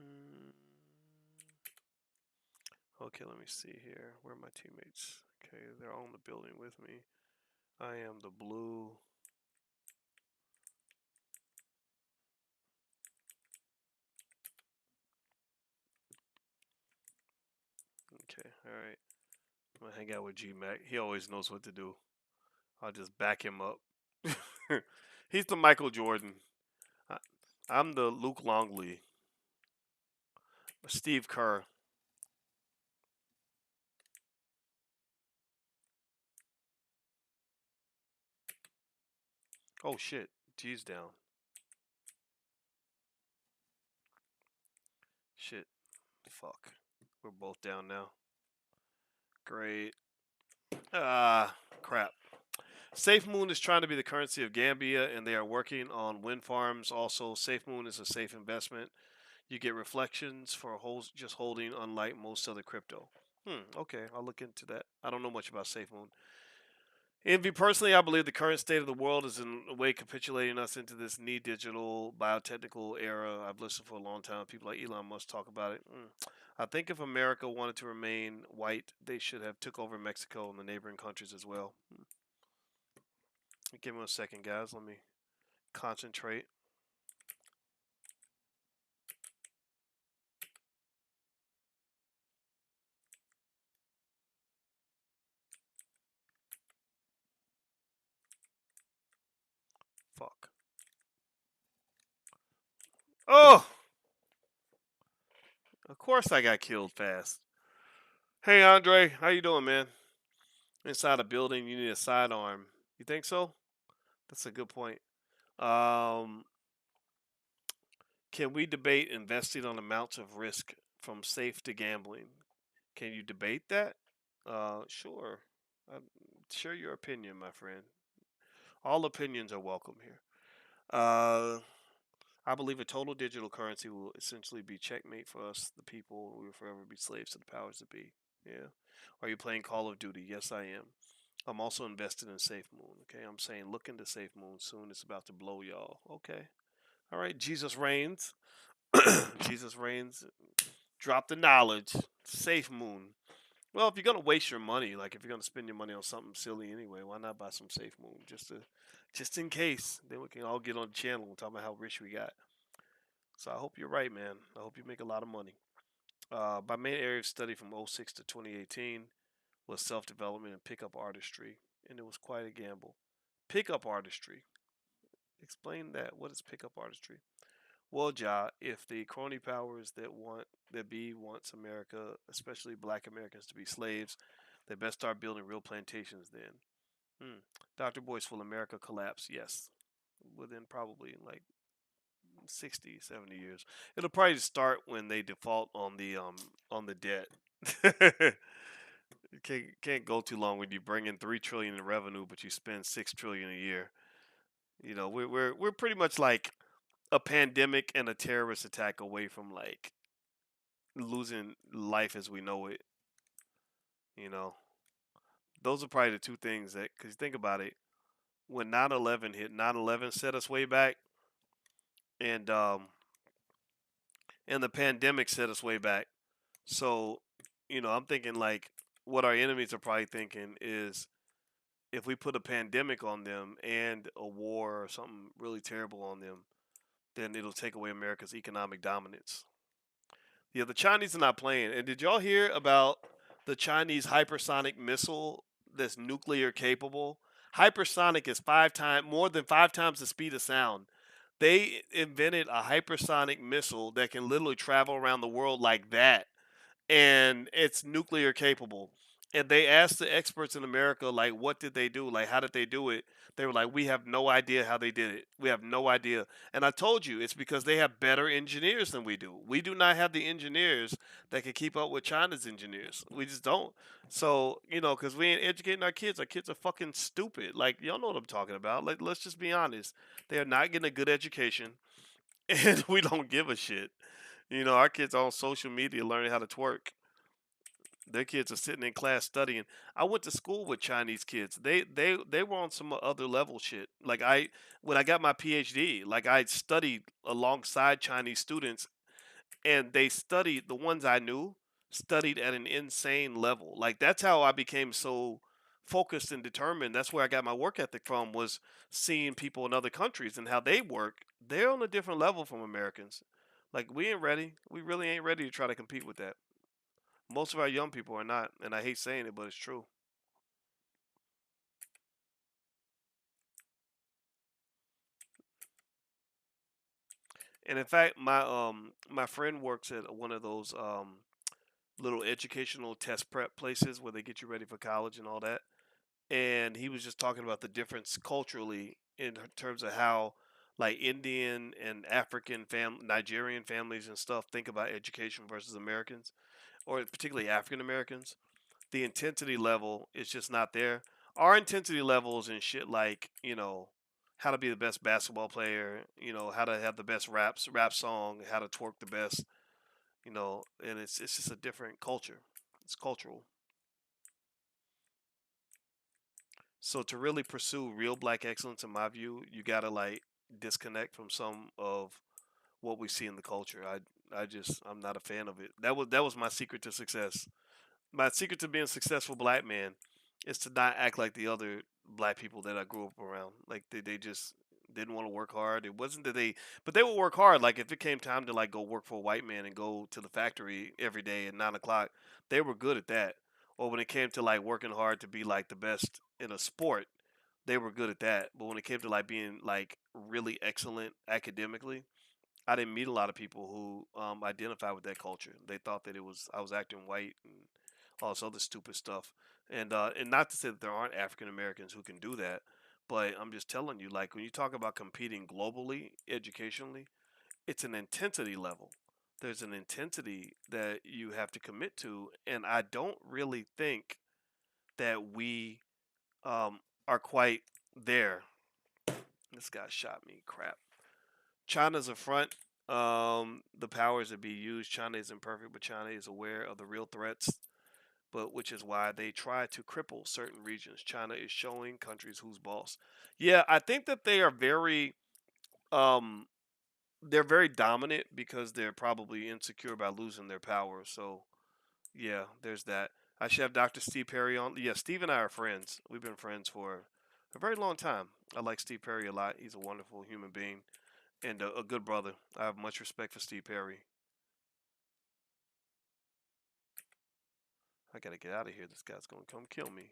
Mm. Okay, let me see here. Where are my teammates? Okay, they're all in the building with me. I am the blue. Okay, alright. I'm gonna hang out with G Mac. He always knows what to do. I'll just back him up. He's the Michael Jordan. I, I'm the Luke Longley. Steve Kerr. Oh shit. G's down. Shit. Fuck. We're both down now. Great. Crap. Safe Moon is trying to be the currency of Gambia, and they are working on wind farms. Also, Safe Moon is a safe investment. You get reflections for just holding, unlike most other crypto. Okay, I'll look into that. I don't know much about Safe Moon. Envy, personally, I believe the current state of the world is in a way capitulating us into this knee digital biotechnical era. I've listened for a long time. People like Elon Musk talk about it. I think if America wanted to remain white, they should have took over Mexico and the neighboring countries as well. Give me a second, guys. Let me concentrate. Fuck. Oh, of course I got killed fast. Hey Andre, how you doing, man? Inside a building, you need a sidearm. You think so? That's a good point. Um, Can we debate investing on amounts of risk from safe to gambling? Can you debate that? Sure. Uh, share your opinion, my friend. All opinions are welcome here. Uh, I believe a total digital currency will essentially be checkmate for us, the people. We will forever be slaves to the powers that be. Yeah. Are you playing Call of Duty? Yes, I am. I'm also invested in Safe Moon. Okay. I'm saying look into Safe Moon soon. It's about to blow y'all. Okay. All right. Jesus reigns. Jesus reigns. Drop the knowledge. Safe Moon. Well, if you're gonna waste your money, like if you're gonna spend your money on something silly anyway, why not buy some Safe Moon just in case? Then we can all get on the channel and talk about how rich we got. So I hope you're right, man. I hope you make a lot of money. My main area of study from '06 to 2018 was self-development and pickup artistry, and it was quite a gamble. Pickup artistry. Explain that. What is pickup artistry? Well, Ja, if the crony powers that be wants America, especially Black Americans, to be slaves, they best start building real plantations then. Hmm. Dr. Boyce, will America collapse? Yes, within probably like 60, 70 years. It'll probably start when they default on the debt. You can't go too long when you bring in 3 trillion in revenue, but you spend 6 trillion a year. You know, we're pretty much like a pandemic and a terrorist attack away from like losing life as we know it. You know, those are probably the two things that, because think about it, when 9/11 hit, 9/11 set us way back, and and the pandemic set us way back. So, I'm thinking like what our enemies are probably thinking is if we put a pandemic on them and a war or something really terrible on them, then it'll take away America's economic dominance. Yeah, the Chinese are not playing. And did y'all hear about the Chinese hypersonic missile that's nuclear capable? Hypersonic is more than 5 times the speed of sound. They invented a hypersonic missile that can literally travel around the world like that, and it's nuclear capable. And they asked the experts in America, like, what did they do? Like, how did they do it? They were like, we have no idea how they did it. We have no idea. And I told you, it's because they have better engineers than we do. We do not have the engineers that can keep up with China's engineers. We just don't. So, because we ain't educating our kids. Our kids are fucking stupid. Like, y'all know what I'm talking about. Like, let's just be honest. They are not getting a good education, and we don't give a shit. Our kids are on social media learning how to twerk. Their kids are sitting in class studying. I went to school with Chinese kids. They were on some other level shit. Like when I got my PhD, like I studied alongside Chinese students, and they studied, the ones I knew studied at an insane level. Like that's how I became so focused and determined. That's where I got my work ethic from, was seeing people in other countries and how they work. They're on a different level from Americans. Like we ain't ready. We really ain't ready to try to compete with that. Most of our young people are not, and I hate saying it, but it's true. And in fact, my friend works at one of those little educational test prep places where they get you ready for college and all that. And he was just talking about the difference culturally in terms of how like Indian and Nigerian families and stuff think about education versus Americans, or particularly African Americans. The intensity level is just not there. Our intensity levels and shit like, how to be the best basketball player, how to have the best rap song, how to twerk the best, and it's just a different culture. It's cultural. So to really pursue real black excellence in my view, you gotta like disconnect from some of what we see in the culture. I'm not a fan of it. That was my secret to success. My secret to being a successful black man is to not act like the other black people that I grew up around. Like they just didn't want to work hard. It wasn't that but they would work hard. Like if it came time to like go work for a white man and go to the factory every day at 9 o'clock, they were good at that. Or when it came to like working hard to be like the best in a sport, they were good at that. But when it came to like being like really excellent academically, I didn't meet a lot of people who identify with that culture. They thought that I was acting white and all this other stupid stuff. And not to say that there aren't African Americans who can do that, but I'm just telling you, like when you talk about competing globally, educationally, it's an intensity level. There's an intensity that you have to commit to, and I don't really think that we are quite there. This guy shot me. Crap. China's a front. The powers that be used. China is imperfect, but China is aware of the real threats, but which is why they try to cripple certain regions. China is showing countries who's boss. Yeah, I think that um they're very dominant because they're probably insecure about losing their power. So yeah, there's that. I should have Dr. Steve Perry on. Yeah, Steve and I are friends. We've been friends for a very long time. I like Steve Perry a lot. He's a wonderful human being and a good brother. I have much respect for Steve Perry. I gotta get out of here. This guy's gonna come kill me.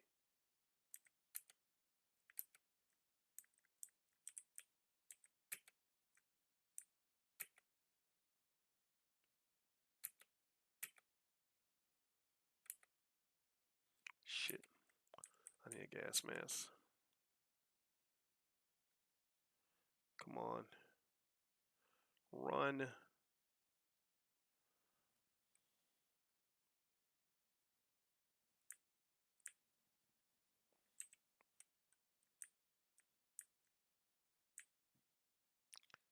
Shit. I need a gas mask. Come on. Run.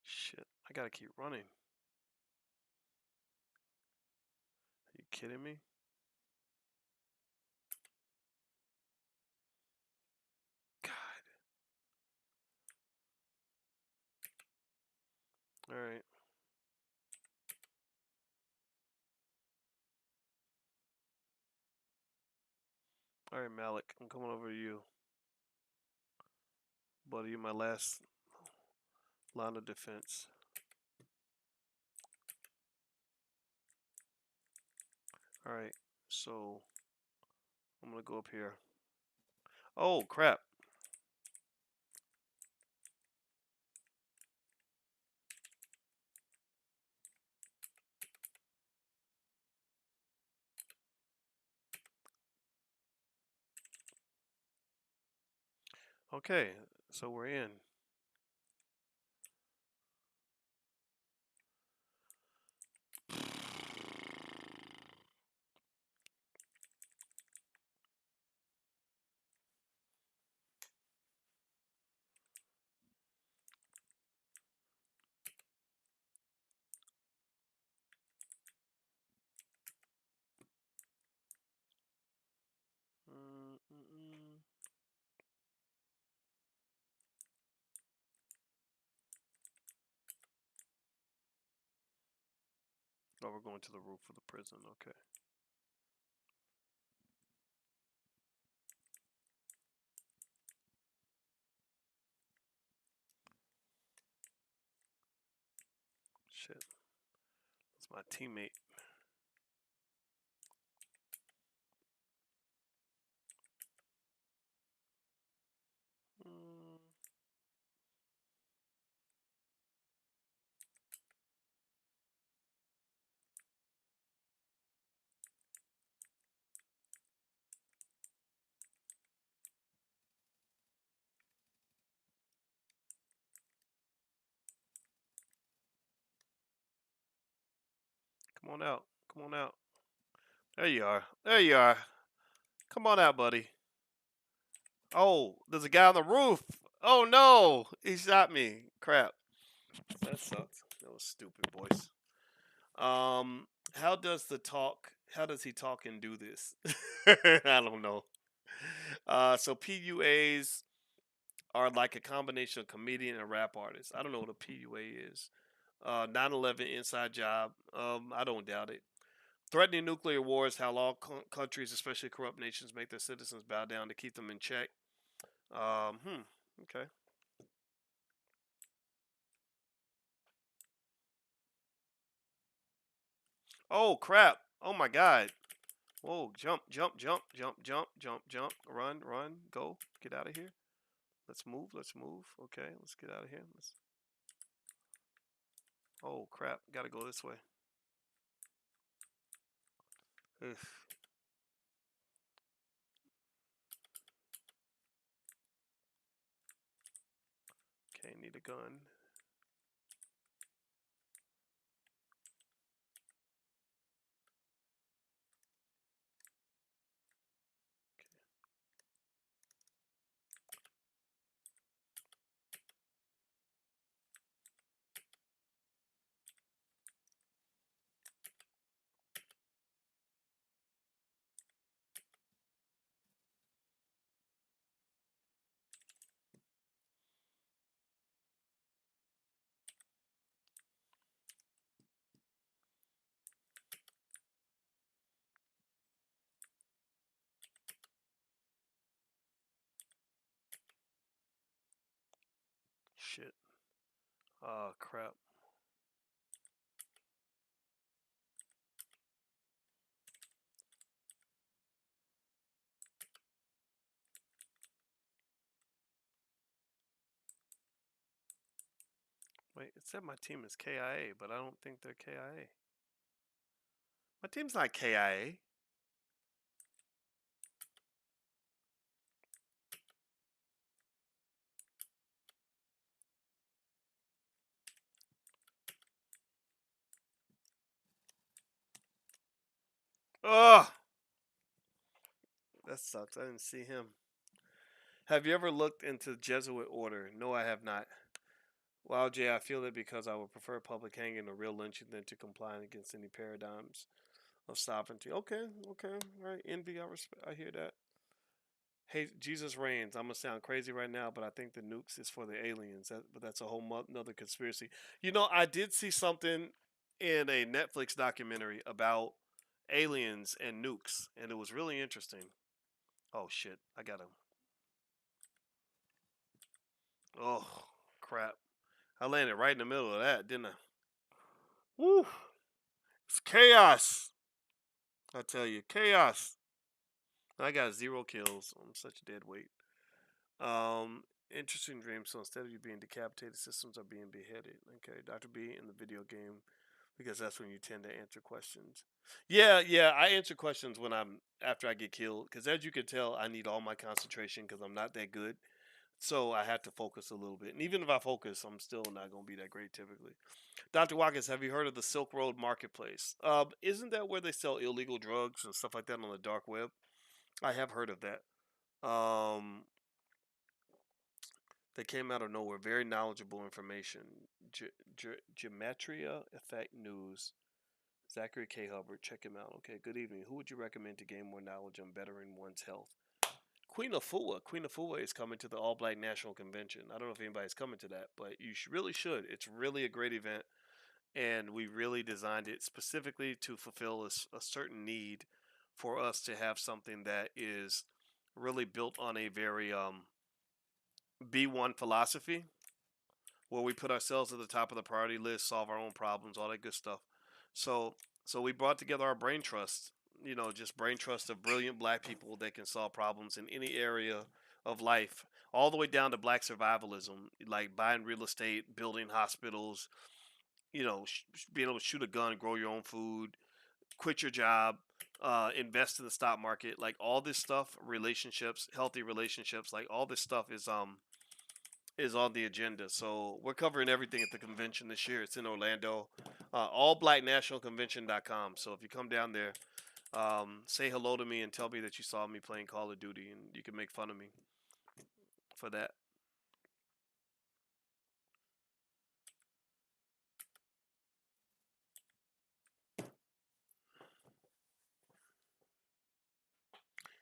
Shit. I gotta keep running. Are you kidding me? God. Alright. Alright, Malik. I'm coming over to you. Buddy, you're my last line of defense. Alright. So I'm gonna go up here. Oh crap. Okay, so we're in. Mm-mm-mm. Oh, we're going to the roof of the prison. Okay. Shit. That's my teammate. Mm, come on out. Come on out. There you are. There you are. Come on out, buddy. Oh, there's a guy on the roof. Oh no, he shot me. Crap. That sucks. That was stupid, boys. How does the talk? How does he talk and do this? I don't know. So PUAs are like a combination of comedian and rap artist. I don't know what a PUA is. 9/11 inside job. I don't doubt it. Threatening nuclear wars, how all countries, especially corrupt nations, make their citizens bow down to keep them in check. Okay. Oh crap! Oh my god! Whoa! Jump! Jump! Jump! Jump! Jump! Jump! Jump! Run! Run! Go! Get out of here! Let's move! Let's move! Okay, let's get out of here. Oh crap! Got to go this way. Ugh. Okay, need a gun. shit. Oh crap. Wait, it said my team is KIA, but I don't think they're KIA. My team's not KIA. Ugh! That sucks. I didn't see him. Have you ever looked into Jesuit order? No, I have not. Well, Jay, I feel that because I would prefer public hanging or real lynching than to complying against any paradigms of sovereignty. Okay, okay, all right. Envy, I respect. I hear that. Hey, Jesus reigns. I'm gonna sound crazy right now, but I think the nukes is for the aliens. But that's a whole another conspiracy. You know, I did see something in a Netflix documentary about aliens and nukes, and it was really interesting. Oh shit, I got him. Oh crap, I landed right in the middle of that, didn't I? Woo! It's chaos. I tell you, chaos. I got 0 kills. I'm such a dead weight. Um, Interesting dream. So instead of you being decapitated, systems are being beheaded. Okay, Dr. B in the video game because that's when you tend to answer questions. Yeah, yeah, I answer questions when I'm after I get killed because as you can tell, I need all my concentration because I'm not that good. So I have to focus a little bit, and even if I focus, I'm still not going to be that great typically. Dr. Watkins, have you heard of the Silk Road Marketplace? Isn't that where they sell illegal drugs and stuff like that on the dark web? I have heard of that. Um, they came out of nowhere. Very knowledgeable information. Gematria Effect News. Zachary K. Hubbard. Check him out. Okay, good evening. Who would you recommend to gain more knowledge on bettering one's health? Queen Afua. Queen Afua is coming to the All Black National Convention. I don't know if anybody's coming to that, but you really should. It's really a great event, and we really designed it specifically to fulfill a certain need for us to have something that is really built on a very B1 philosophy where we put ourselves at the top of the priority list, solve our own problems, all that good stuff. So so we brought together our brain trust, just brain trust of brilliant black people that can solve problems in any area of life, all the way down to black survivalism, like buying real estate, building hospitals, being able to shoot a gun, grow your own food, quit your job, invest in the stock market, like all this stuff, relationships, healthy relationships, like all this stuff is on the agenda. So we're covering everything at the convention this year. It's in Orlando, allblacknationalconvention.com. So if you come down there, say hello to me and tell me that you saw me playing Call of Duty, and you can make fun of me for that.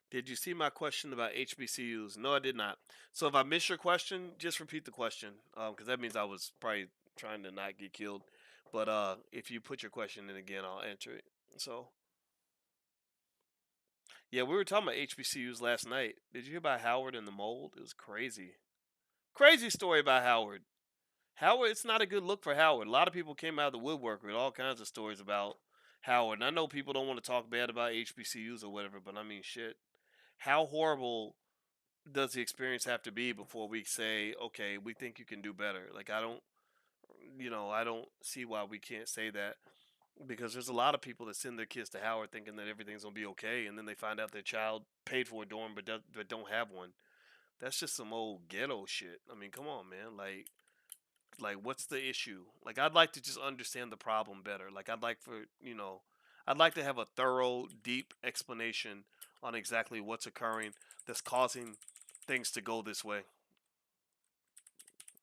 Did you see my question about HBCUs? No, I did not. So if I miss your question, just repeat the question, because that means I was probably trying to not get killed. But if you put your question in again, I'll answer it. So yeah, we were talking about HBCUs last night. Did you hear about Howard and the mold? It was crazy. Crazy story about Howard. Howard, it's not a good look for Howard. A lot of people came out of the woodwork with all kinds of stories about Howard. And I know people don't want to talk bad about HBCUs or whatever, but I mean, shit. How horrible does the experience have to be before we say, okay, we think you can do better? Like, I don't see why we can't say that because there's a lot of people that send their kids to Howard thinking that everything's gonna be okay, and then they find out their child paid for a dorm but don't have one. That's just some old ghetto shit. I mean, come on, man. Like what's the issue? Like I'd like to just understand the problem better. Like I'd like to have a thorough, deep explanation on exactly what's occurring that's causing things to go this way.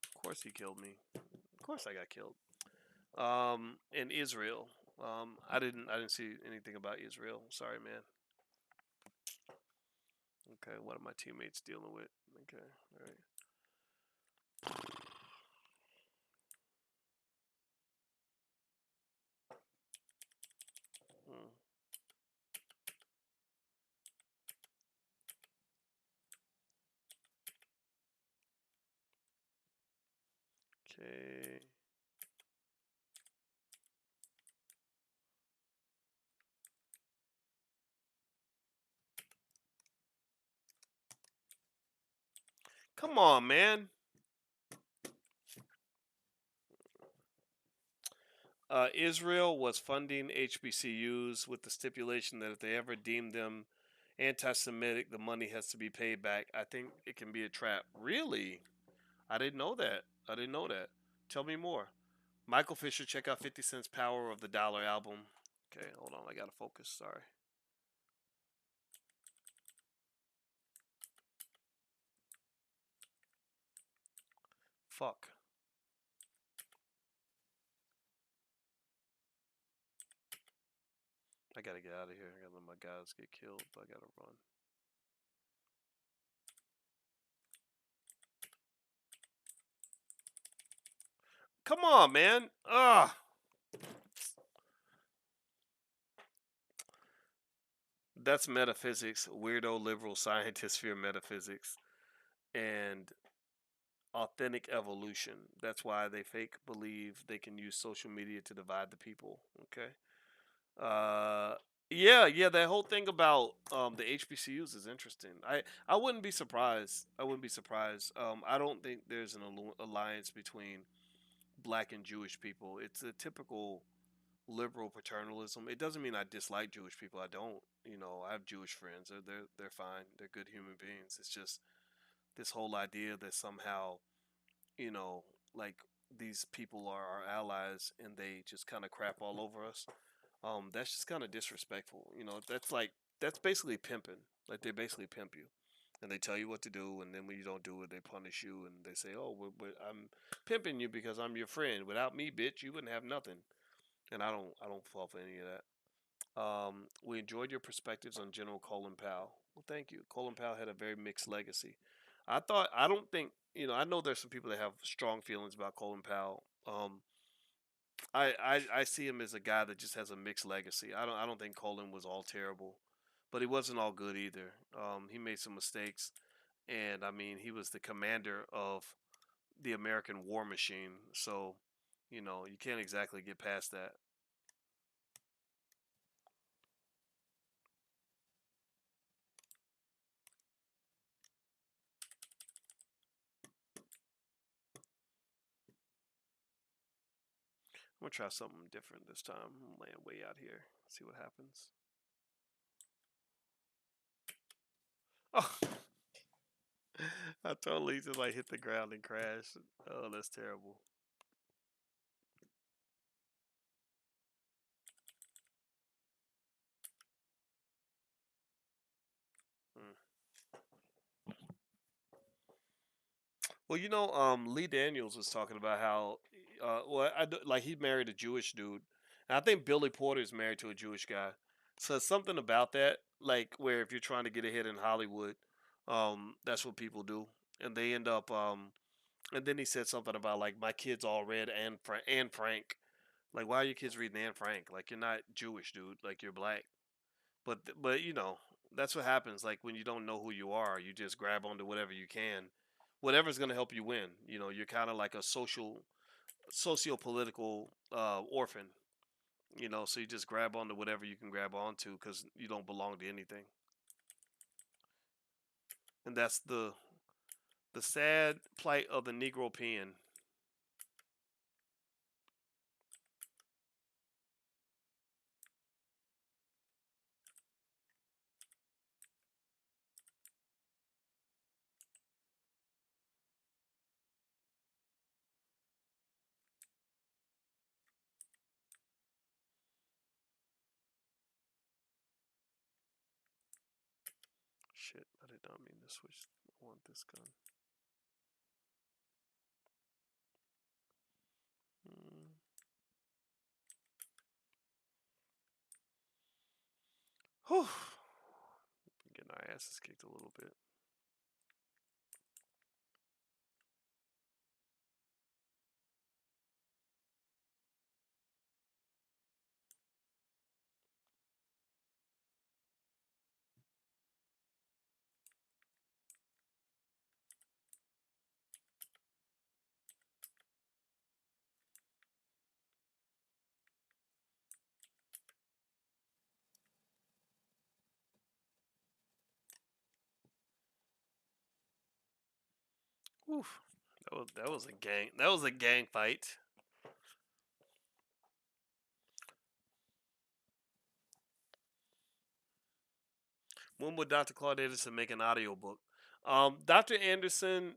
Of course he killed me. Of course I got killed. In Israel. I didn't see anything about Israel. Sorry, man. Okay, what are my teammates dealing with? Okay, all right. Hmm. Okay. Come on, man. Israel was funding HBCUs with the stipulation that if they ever deem them anti-Semitic, the money has to be paid back. I think it can be a trap. Really? I didn't know that. I didn't know that. Tell me more. Michael Fisher, check out 50 Cent's Power of the Dollar album. Okay, hold on. I gotta focus. Sorry. Fuck. I gotta get out of here. I gotta let my guys get killed. But I gotta run. Come on, man. Ugh. That's metaphysics. Weirdo liberal scientists fear metaphysics and authentic evolution. That's why they fake believe they can use social media to divide the people. Okay. Uh, yeah. That whole thing about the HBCUs is interesting. I wouldn't be surprised. I wouldn't be surprised. I don't think there's an alliance between black and Jewish people. It's a typical liberal paternalism. It doesn't mean I dislike Jewish people. I don't. You know, I have Jewish friends. They're fine. They're good human beings. It's just this whole idea that somehow, you know, like these people are our allies and they just kind of crap all over us. That's just kind of disrespectful. You know, that's basically pimping. Like they basically pimp you, and they tell you what to do, and then when you don't do it, they punish you, and they say, "Oh, I'm pimping you because I'm your friend. Without me, bitch, you wouldn't have nothing." And I don't fall for any of that. We enjoyed your perspectives on General Colin Powell. Well, thank you. Colin Powell had a very mixed legacy. I don't think, I know there's some people that have strong feelings about Colin Powell. I see him as a guy that just has a mixed legacy. I don't think Colin was all terrible, but he wasn't all good either. He made some mistakes, and I mean, he was the commander of the American war machine. So, you can't exactly get past that. I'm gonna try something different this time. I'm laying way out here. See what happens. Oh, I totally just like hit the ground and crashed. Oh, that's terrible. Mm. Well, Lee Daniels was talking about how, like he married a Jewish dude, and I think Billy Porter is married to a Jewish guy. So it's something about that, like where if you're trying to get ahead in Hollywood, that's what people do, and they end up. And then he said something about like my kids all read and Frank. Like, why are your kids reading Anne Frank? Like, you're not Jewish, dude. Like, you're black. But that's what happens. Like when you don't know who you are, you just grab onto whatever you can, whatever's gonna help you win. You're kind of like a socio-political orphan. So you just grab onto whatever you can grab onto because you don't belong to anything. And that's the sad plight of the Negro pen. Shit, I did not mean to switch. I want this gun. Mm. Whew. Getting our asses kicked a little bit. Oof. That was a gang. That was a gang fight. When would Dr. Claude Anderson make an audiobook? Dr. Anderson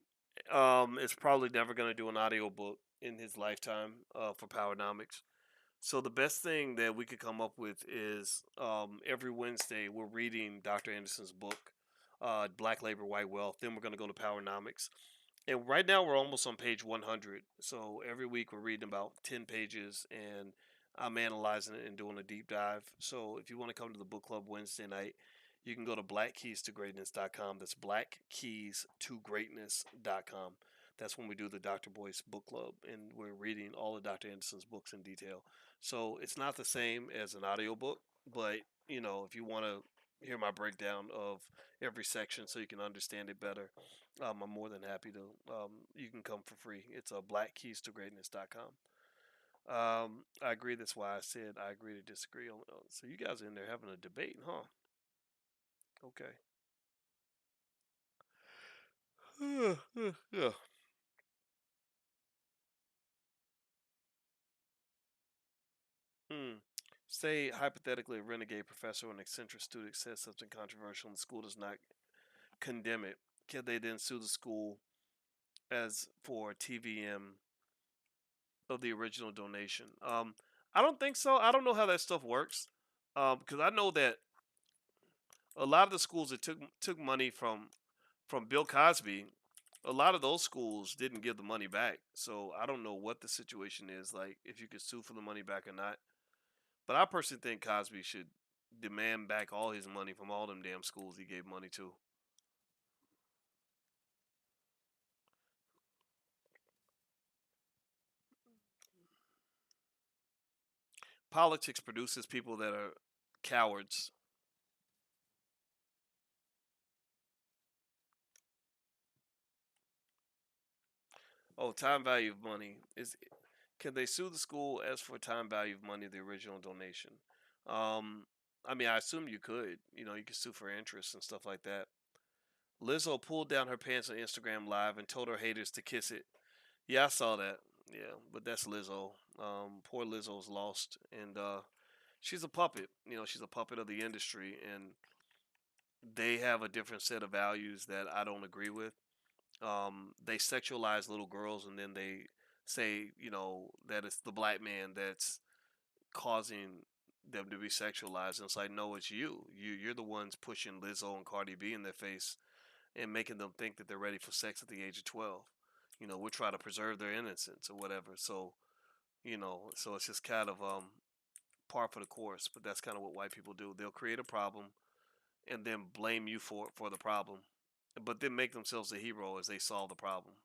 is probably never going to do an audiobook in his lifetime for Powernomics. So the best thing that we could come up with is every Wednesday we're reading Dr. Anderson's book, Black Labor, White Wealth. Then we're going to go to Powernomics. And right now we're almost on page 100. So every week we're reading about 10 pages and I'm analyzing it and doing a deep dive. So if you want to come to the book club Wednesday night, you can go to blackkeystogreatness.com. That's blackkeystogreatness.com. That's when we do the Dr. Boyce book club and we're reading all of Dr. Anderson's books in detail. So it's not the same as an audiobook, but if you want to hear my breakdown of every section so you can understand it better, I'm more than happy to. You can come for free. It's blackkeystogreatness.com. I agree. That's why I said I agree to disagree. So you guys are in there having a debate, huh? Okay. Yeah. Hmm. Say hypothetically a renegade professor or an eccentric student says something controversial and the school does not condemn it. Can they then sue the school as for TVM of the original donation? I don't think so. I don't know how that stuff works. Because I know that a lot of the schools that took money from Bill Cosby, a lot of those schools didn't give the money back. So I don't know what the situation is like if you could sue for the money back or not. But I personally think Cosby should demand back all his money from all them damn schools he gave money to. Politics produces people that are cowards. Oh, time value of money is. Can they sue the school as for time value of money, the original donation? Um, I mean, I assume you could. You could sue for interest and stuff like that. Lizzo pulled down her pants on Instagram Live and told her haters to kiss it. Yeah, I saw that. Yeah, but that's Lizzo. Poor Lizzo's lost, and she's a puppet. She's a puppet of the industry, and they have a different set of values that I don't agree with. They sexualize little girls, and then they say, that it's the black man that's causing them to be sexualized. And it's like, no, it's you. You're the ones pushing Lizzo and Cardi B in their face and making them think that they're ready for sex at the age of 12. We're trying to preserve their innocence or whatever. So it's just kind of par for the course. But that's kind of what white people do. They'll create a problem and then blame you for the problem, but then make themselves the hero as they solve the problem.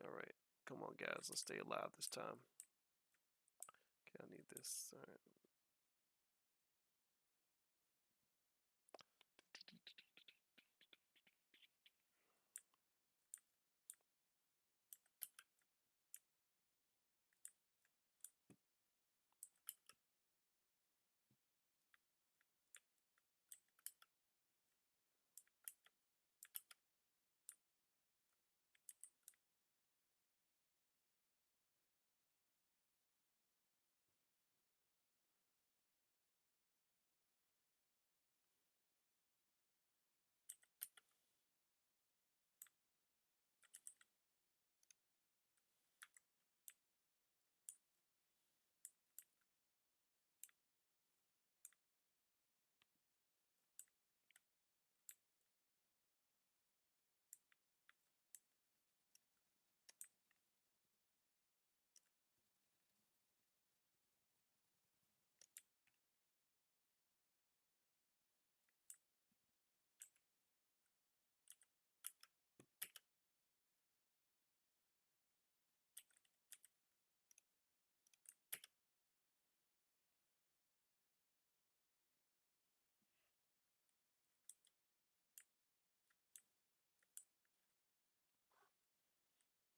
All right, come on, guys, let's stay alive this time. Okay, I need this. All right.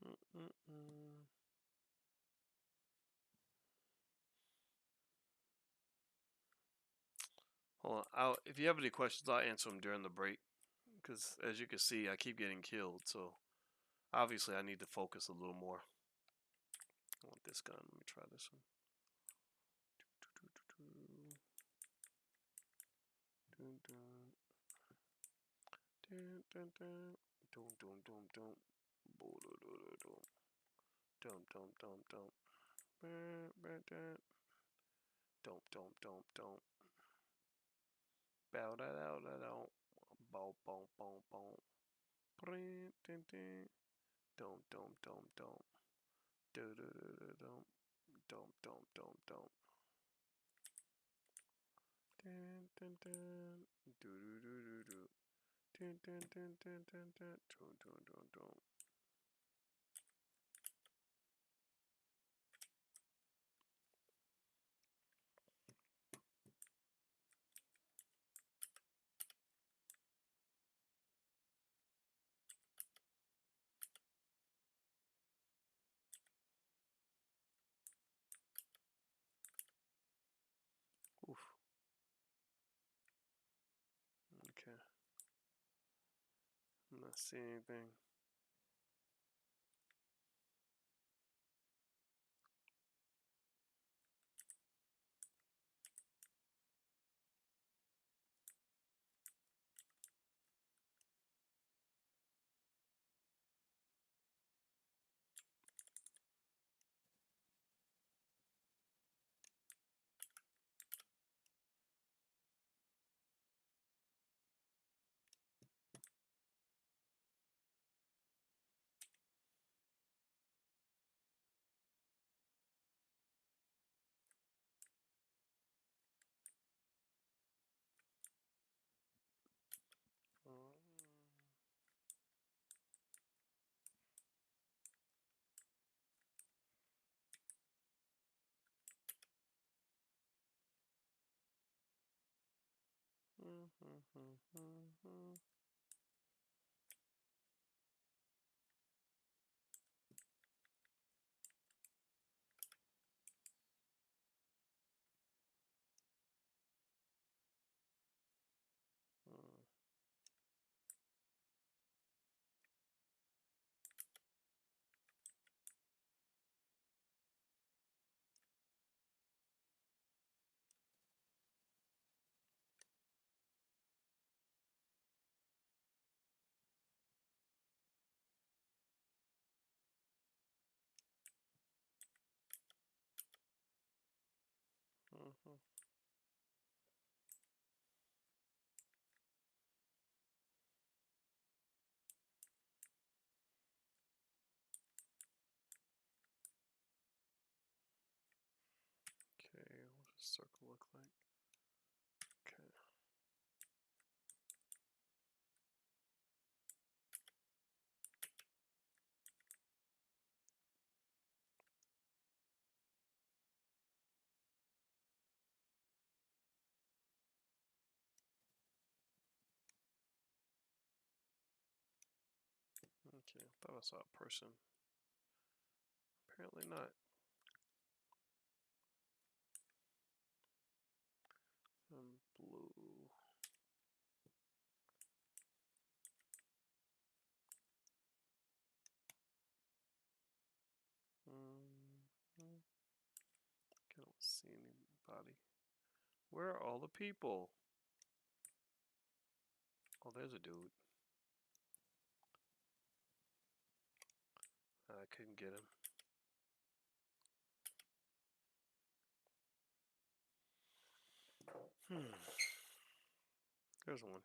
Mm-mm-mm. Hold on. If you have any questions, I'll answer them during the break. Because as you can see, I keep getting killed. So obviously, I need to focus a little more. I want this gun. Let me try this one. Bow da da da da. Bow bow bow bow. Dum dum dum dum. Do do do do dum. Dum dum dum dum. Dun dun dun. Do do do do do. Dun dun dun dun dun dun. Dun dun dun dun. Oof. Okay. I'm not seeing anything. Okay, what does a circle look like? Okay. Okay, I thought I saw a person. Apparently not. Blue. Can't see anybody. Where are all the people? Oh, there's a dude. I couldn't get him. There's one.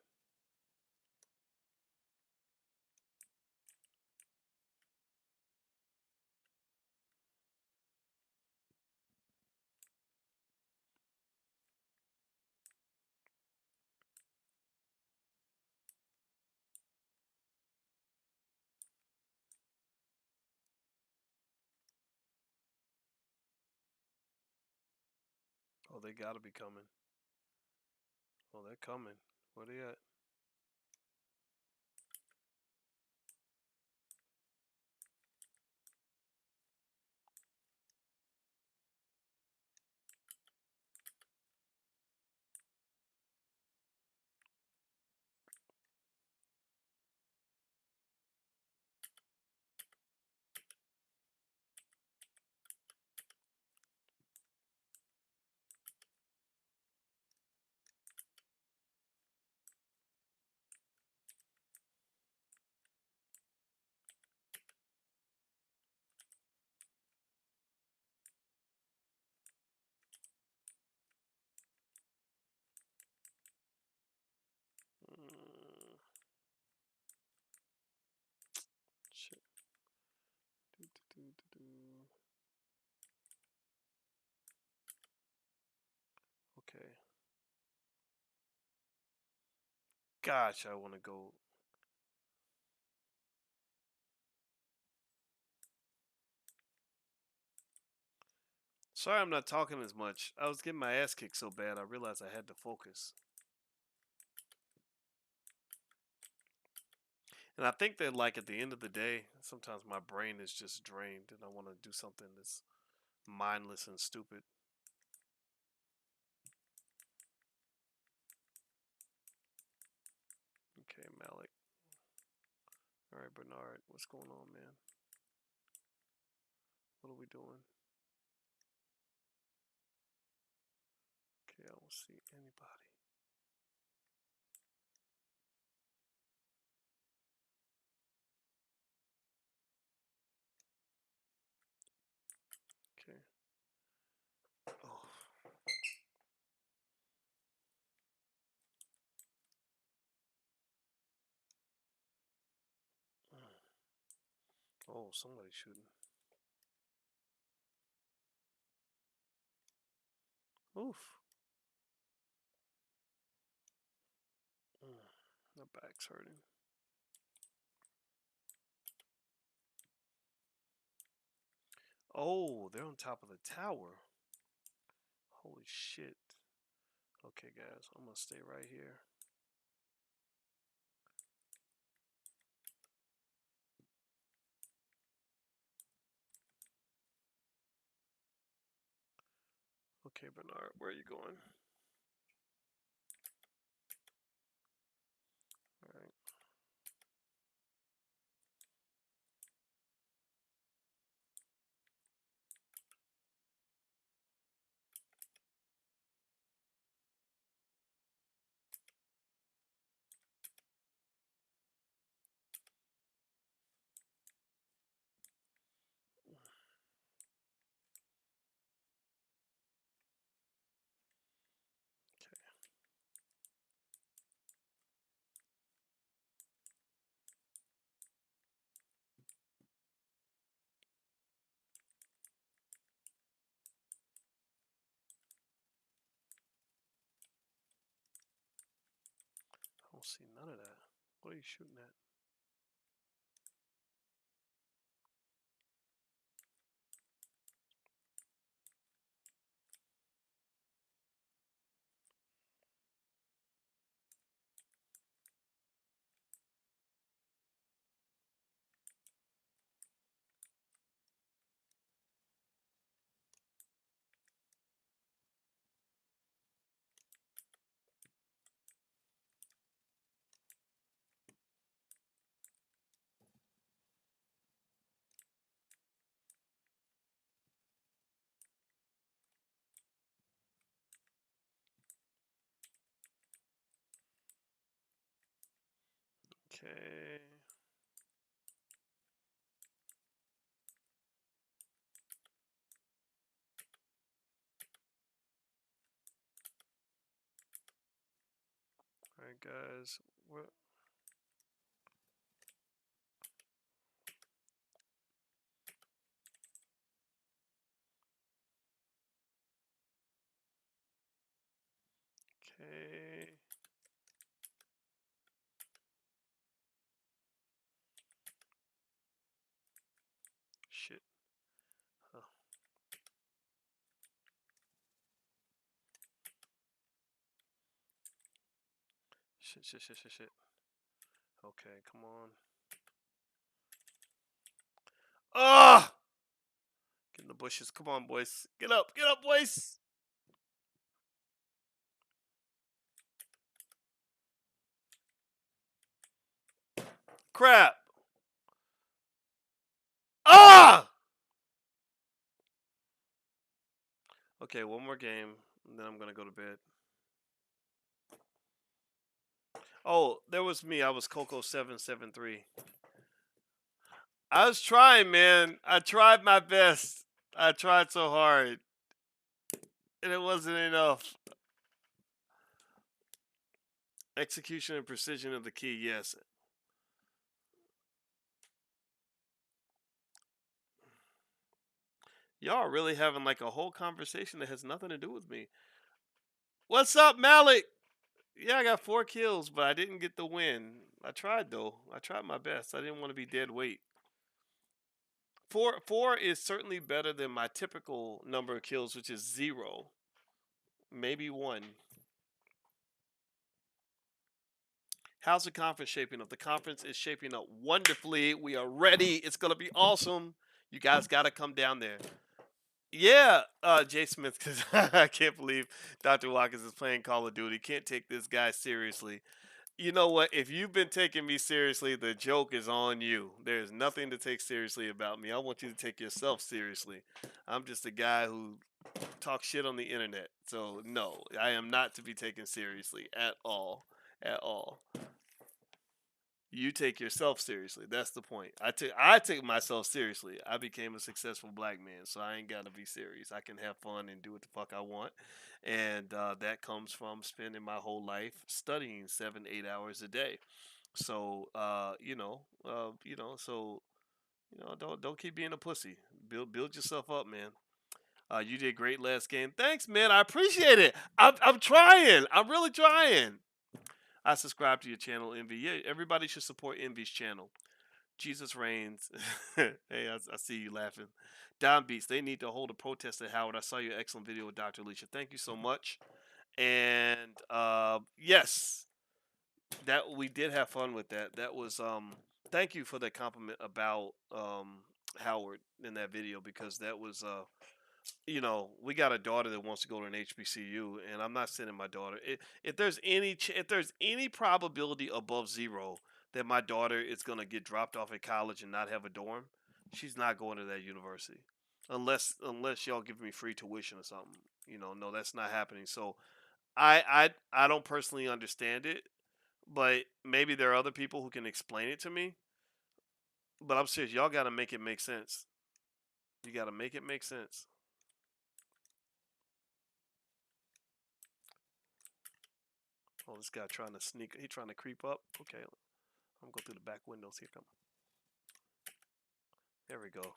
Oh, they gotta be coming. Oh, they're coming. Where they at? Gosh, I want to go. Sorry, I'm not talking as much. I was getting my ass kicked so bad, I realized I had to focus. And I think that, like, at the end of the day, sometimes my brain is just drained and I want to do something that's mindless and stupid. Okay, Malik. All right, Bernard. What's going on, man? What are we doing? Okay, I don't see anybody. Okay. Oh. Oh, somebody's shooting. Oof. My back's hurting. Oh, they're on top of the tower. Holy shit. Okay, guys, I'm gonna stay right here. Okay, Bernard, where are you going? All right. I don't see none of that. What are you shooting at? Okay. All right, guys. What? Okay. Shit. Huh. Shit, shit, shit, shit, shit. Okay, come on. Ah! Get in the bushes. Come on, boys. Get up. Get up, boys. Crap. Ah! Okay, one more game, and then I'm gonna go to bed. Oh, there was me. I was Coco773. I was trying, man. I tried my best. I tried so hard, and it wasn't enough. Execution and precision of the key, yes. Y'all are really having like a whole conversation that has nothing to do with me. What's up, Malik? Yeah, I got 4 kills, but I didn't get the win. I tried though. I tried my best. I didn't want to be dead weight. Four is certainly better than my typical number of kills, which is 0, maybe 1. How's the conference shaping up? The conference is shaping up wonderfully. We are ready. It's gonna be awesome. You guys got to come down there. Yeah, Jay Smith, because I can't believe Dr. Watkins is playing Call of Duty. Can't take this guy seriously. You know what? If you've been taking me seriously, the joke is on you. There's nothing to take seriously about me. I want you to take yourself seriously. I'm just a guy who talks shit on the internet. So, no, I am not to be taken seriously at all. At all. You take yourself seriously. That's the point. I take myself seriously. I became a successful black man, so I ain't gotta be serious. I can have fun and do what the fuck I want, and that comes from spending my whole life studying 7, 8 hours a day. So don't keep being a pussy. Build yourself up, man. You did great last game. Thanks, man. I appreciate it. I'm trying. I'm really trying. I subscribe to your channel, Envy. Yeah, everybody should support Envy's channel. Jesus reigns. Hey, I see you laughing. Don Beats, they need to hold a protest at Howard. I saw your excellent video with Dr. Alicia. Thank you so much. And yes, that we did have fun with that. That was thank you for that compliment about Howard in that video, because that was we got a daughter that wants to go to an HBCU, and I'm not sending my daughter. If there's any probability above 0 that my daughter is gonna get dropped off at college and not have a dorm, she's not going to that university, unless y'all give me free tuition or something. No, that's not happening. So I don't personally understand it, but maybe there are other people who can explain it to me. But I'm serious, y'all got to make it make sense. You got to make it make sense. Oh, this guy trying to sneak. He trying to creep up. Okay, I'm gonna go through the back windows. Here come. There we go.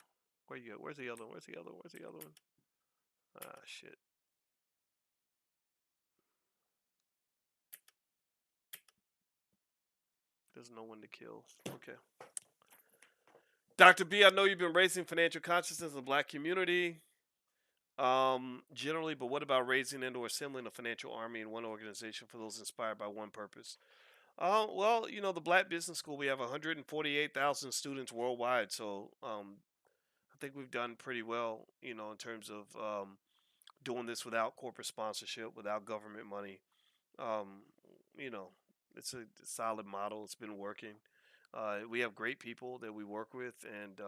Where you go? Where's the other one? Where's the other one? Where's the other one? Ah, shit. There's no one to kill. Okay. Dr. B, I know you've been raising financial consciousness in the black community, generally, but what about raising and or assembling a financial army in one organization for those inspired by one purpose? Well, the Black Business School, we have 148,000 students worldwide, so I think we've done pretty well, in terms of doing this without corporate sponsorship, without government money. Um, you know, it's a solid model. It's been working. We have great people that we work with, and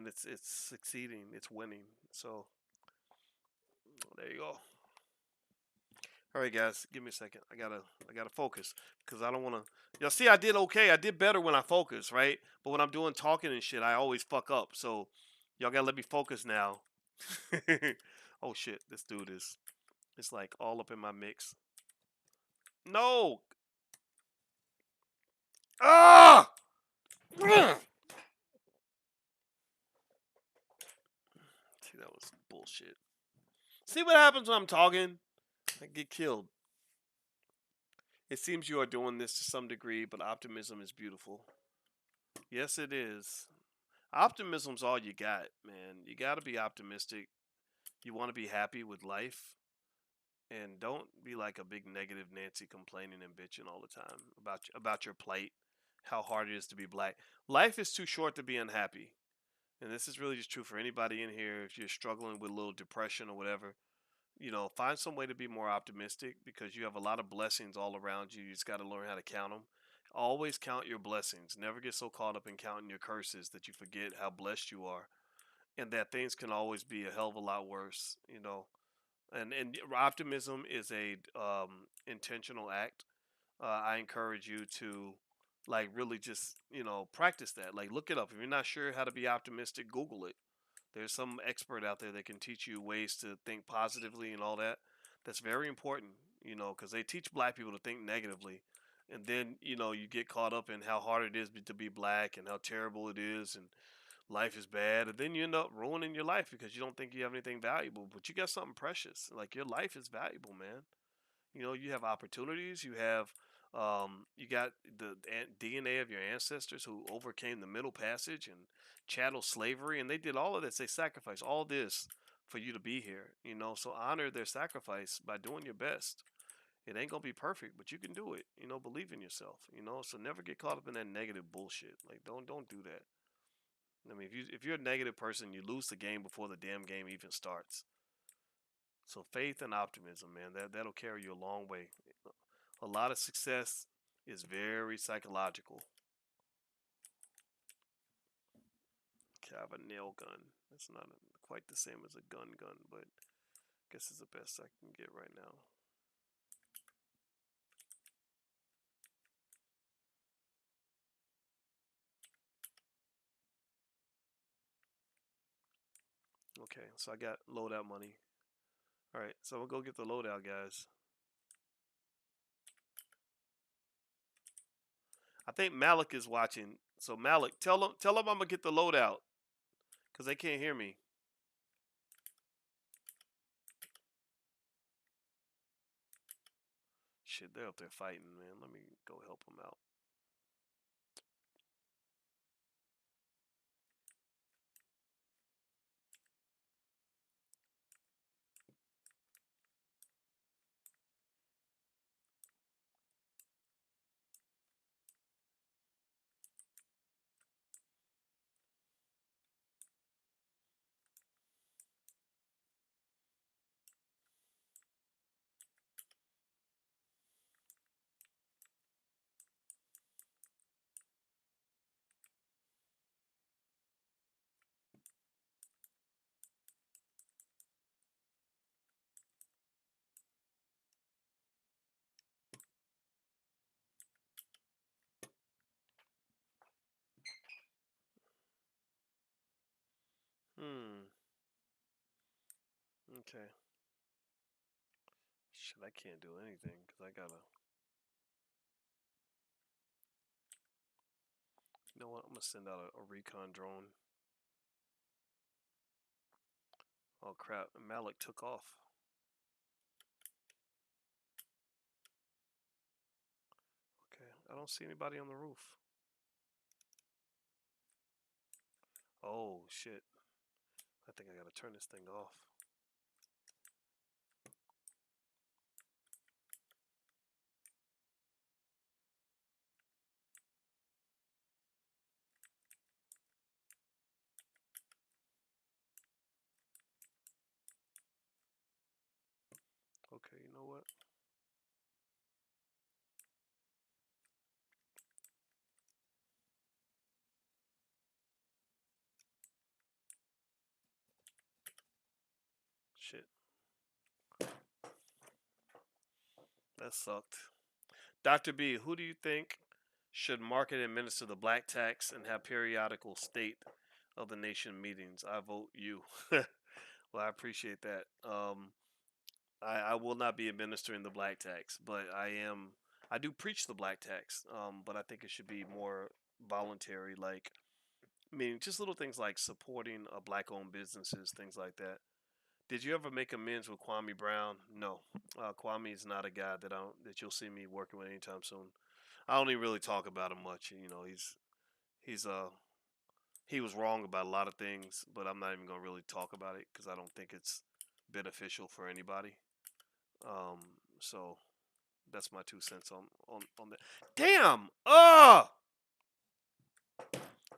it's succeeding. It's winning. So there you go. All right, guys, give me a second. I gotta focus, because I don't want to. Y'all see, I did okay. I did better when I focus, right? But when I'm doing talking and shit, I always fuck up. So y'all gotta let me focus now. Oh shit, this dude is. It's like all up in my mix. No. Ah. See, that was bullshit. See what happens when I'm talking? I get killed. It seems you are doing this to some degree, but optimism is beautiful. Yes, it is. Optimism's all you got, man. You got to be optimistic. You want to be happy with life, and don't be like a big negative Nancy complaining and bitching all the time about your plight, how hard it is to be black. Life is too short to be unhappy. And this is really just true for anybody in here. If you're struggling with a little depression or whatever, find some way to be more optimistic, because you have a lot of blessings all around you. You just got to learn how to count them. Always count your blessings. Never get so caught up in counting your curses that you forget how blessed you are, and that things can always be a hell of a lot worse. And optimism is a intentional act. I encourage you to like really just practice that. Like look it up. If you're not sure how to be optimistic, Google it. There's some expert out there that can teach you ways to think positively and all that. That's very important, because they teach black people to think negatively. And then, you get caught up in how hard it is to be black and how terrible it is and life is bad. And then you end up ruining your life because you don't think you have anything valuable. But you got something precious. Like your life is valuable, man. You know, you have opportunities. You got the DNA of your ancestors who overcame the Middle Passage and chattel slavery, and they did all of this. They sacrificed all this for you to be here. You know, so honor their sacrifice by doing your best. It ain't gonna be perfect, but you can do it. You know, believe in yourself. You know, so never get caught up in that negative bullshit. Like, don't do that. I mean, if you're a negative person, you lose the game before the damn game even starts. So faith and optimism, man, that'll carry you a long way. A lot of success is very psychological. Okay, I have a nail gun. It's not quite the same as a gun, but I guess it's the best I can get right now. Okay, so I got loadout money. All right, so I'm gonna go get the loadout, guys. I think Malik is watching. So Malik, tell him I'm gonna get the loadout, cause they can't hear me. Shit, they're up there fighting, man. Let me go help them out. Hmm. Okay. Shit, I can't do anything because I gotta. You know what? I'm gonna send out a recon drone. Oh crap! Malik took off. Okay, I don't see anybody on the roof. Oh shit! I think I gotta turn this thing off. Okay, you know what? Shit, that sucked. Dr. B, who do you think should market and administer the black tax and have periodical state of the nation meetings? I vote you. Well, I appreciate that. I will not be administering the black tax, but I am. I do preach the black tax, but I think it should be more voluntary. Like, I mean, just little things like supporting black-owned businesses, things like that. Did you ever make amends with Kwame Brown? No, Kwame is not a guy that you'll see me working with anytime soon. I don't even really talk about him much. You know, he's he was wrong about a lot of things, but I'm not even gonna really talk about it because I don't think it's beneficial for anybody. Um, so that's my 2 cents on that. Damn.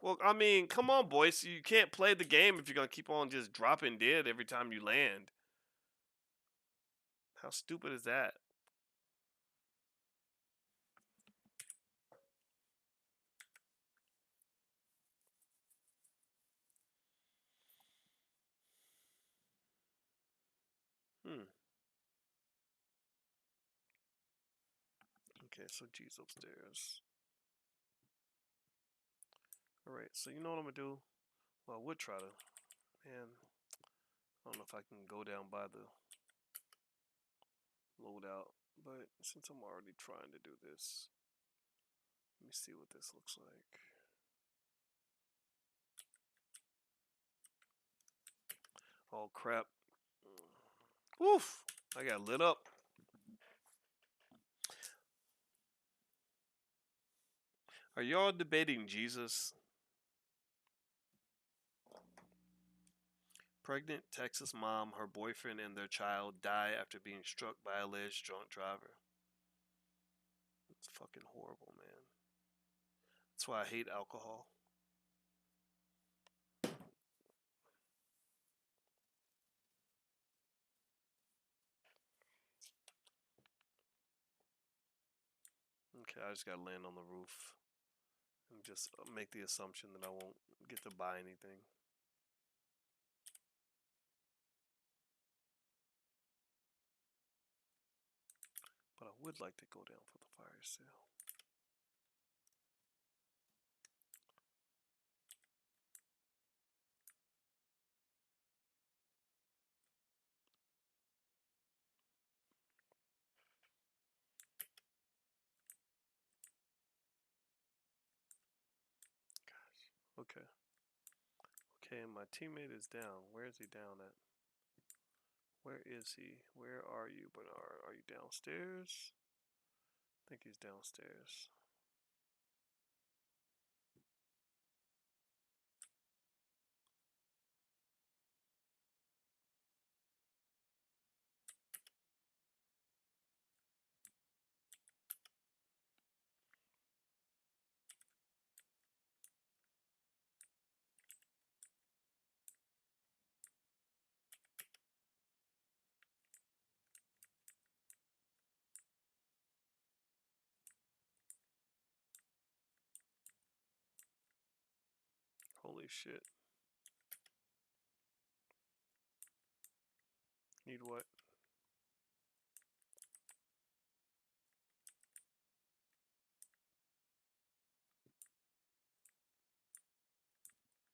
Well, I mean, come on, Boyce. You can't play the game if you're gonna keep on just dropping dead every time you land. How stupid is that? Hmm. Okay, so G's upstairs. All right. So you know what I'm gonna do? Well, I would try to. Man, I don't know if I can go down by the loadout, but since I'm already trying to do this, let me see what this looks like. Oh crap! Woof! I got lit up. Are y'all debating Jesus? Pregnant Texas mom, her boyfriend, and their child die after being struck by alleged drunk driver. It's fucking horrible, man. That's why I hate alcohol. Okay, I just gotta land on the roof and just make the assumption that I won't get to buy anything. But I would like to go down for the fire sale. Okay. Okay, my teammate is down. Where is he down at? Where is he? Where are you, Bernard? Are you downstairs? I think he's downstairs. Holy shit. Need what?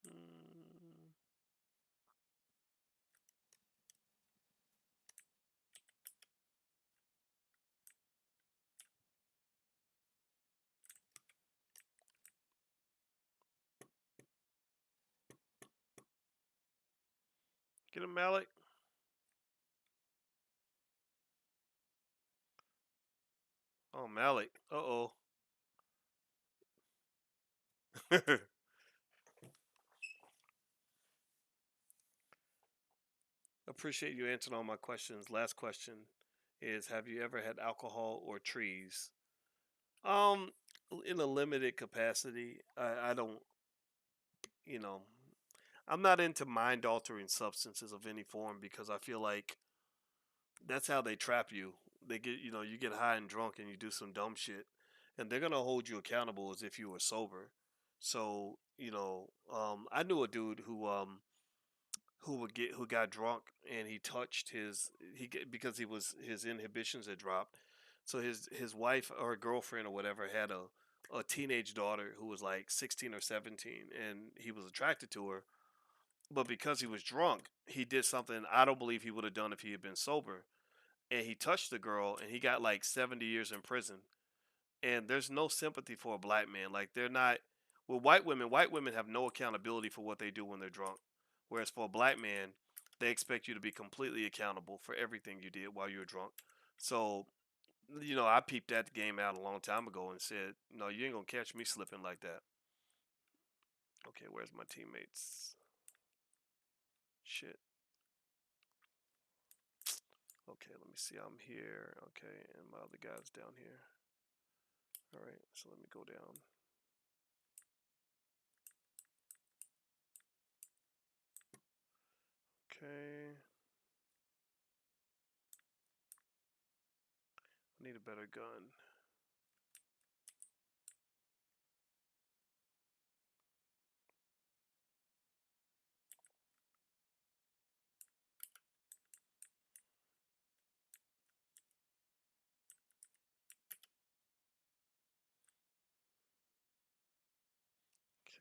Mm. Get him, Malik. Oh, Malik. Uh-oh. Appreciate you answering all my questions. Last question is, have you ever had alcohol or trees? Um, in a limited capacity. I don't, you know, I'm not into mind altering substances of any form because I feel like that's how they trap you. They get, you get high and drunk and you do some dumb shit, and they're gonna hold you accountable as if you were sober. So, I knew a dude who got drunk and he touched because his inhibitions had dropped. So his wife or girlfriend or whatever had a teenage daughter who was like 16 or 17, and he was attracted to her. But because he was drunk, he did something I don't believe he would have done if he had been sober, and he touched the girl, and he got like 70 years in prison. And there's no sympathy for a black man. Like, they're not, with white women have no accountability for what they do when they're drunk. Whereas for a black man, they expect you to be completely accountable for everything you did while you were drunk. So, I peeped that game out a long time ago and said, no, you ain't gonna catch me slipping like that. Okay, where's my teammates? Shit. Okay, let me see. I'm here. Okay, and my other guy's down here. All right, so let me go down. Okay. I need a better gun.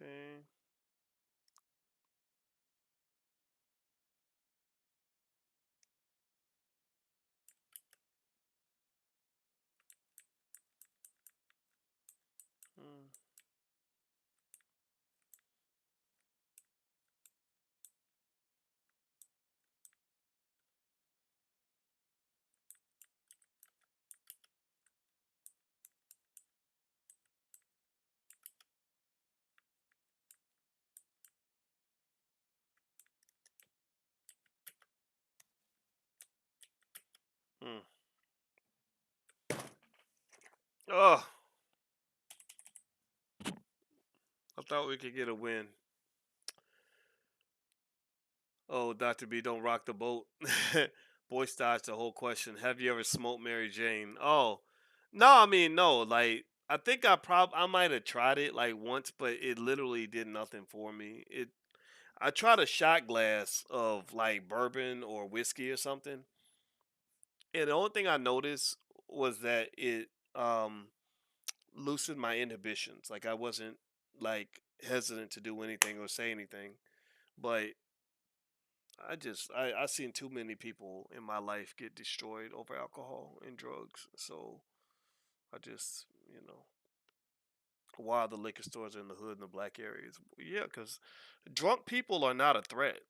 Okay. Hmm. Oh, I thought we could get a win. Oh, Dr. B, don't rock the boat. Boyce dodged the whole question. Have you ever smoked Mary Jane? Oh, no, I mean, no. Like, I think I might have tried it like once, but it literally did nothing for me. I tried a shot glass of like bourbon or whiskey or something, and the only thing I noticed was that it loosened my inhibitions. Like I wasn't like hesitant to do anything or say anything. But I seen too many people in my life get destroyed over alcohol and drugs. So I just, why the liquor stores are in the hood in the black areas? Yeah, because drunk people are not a threat.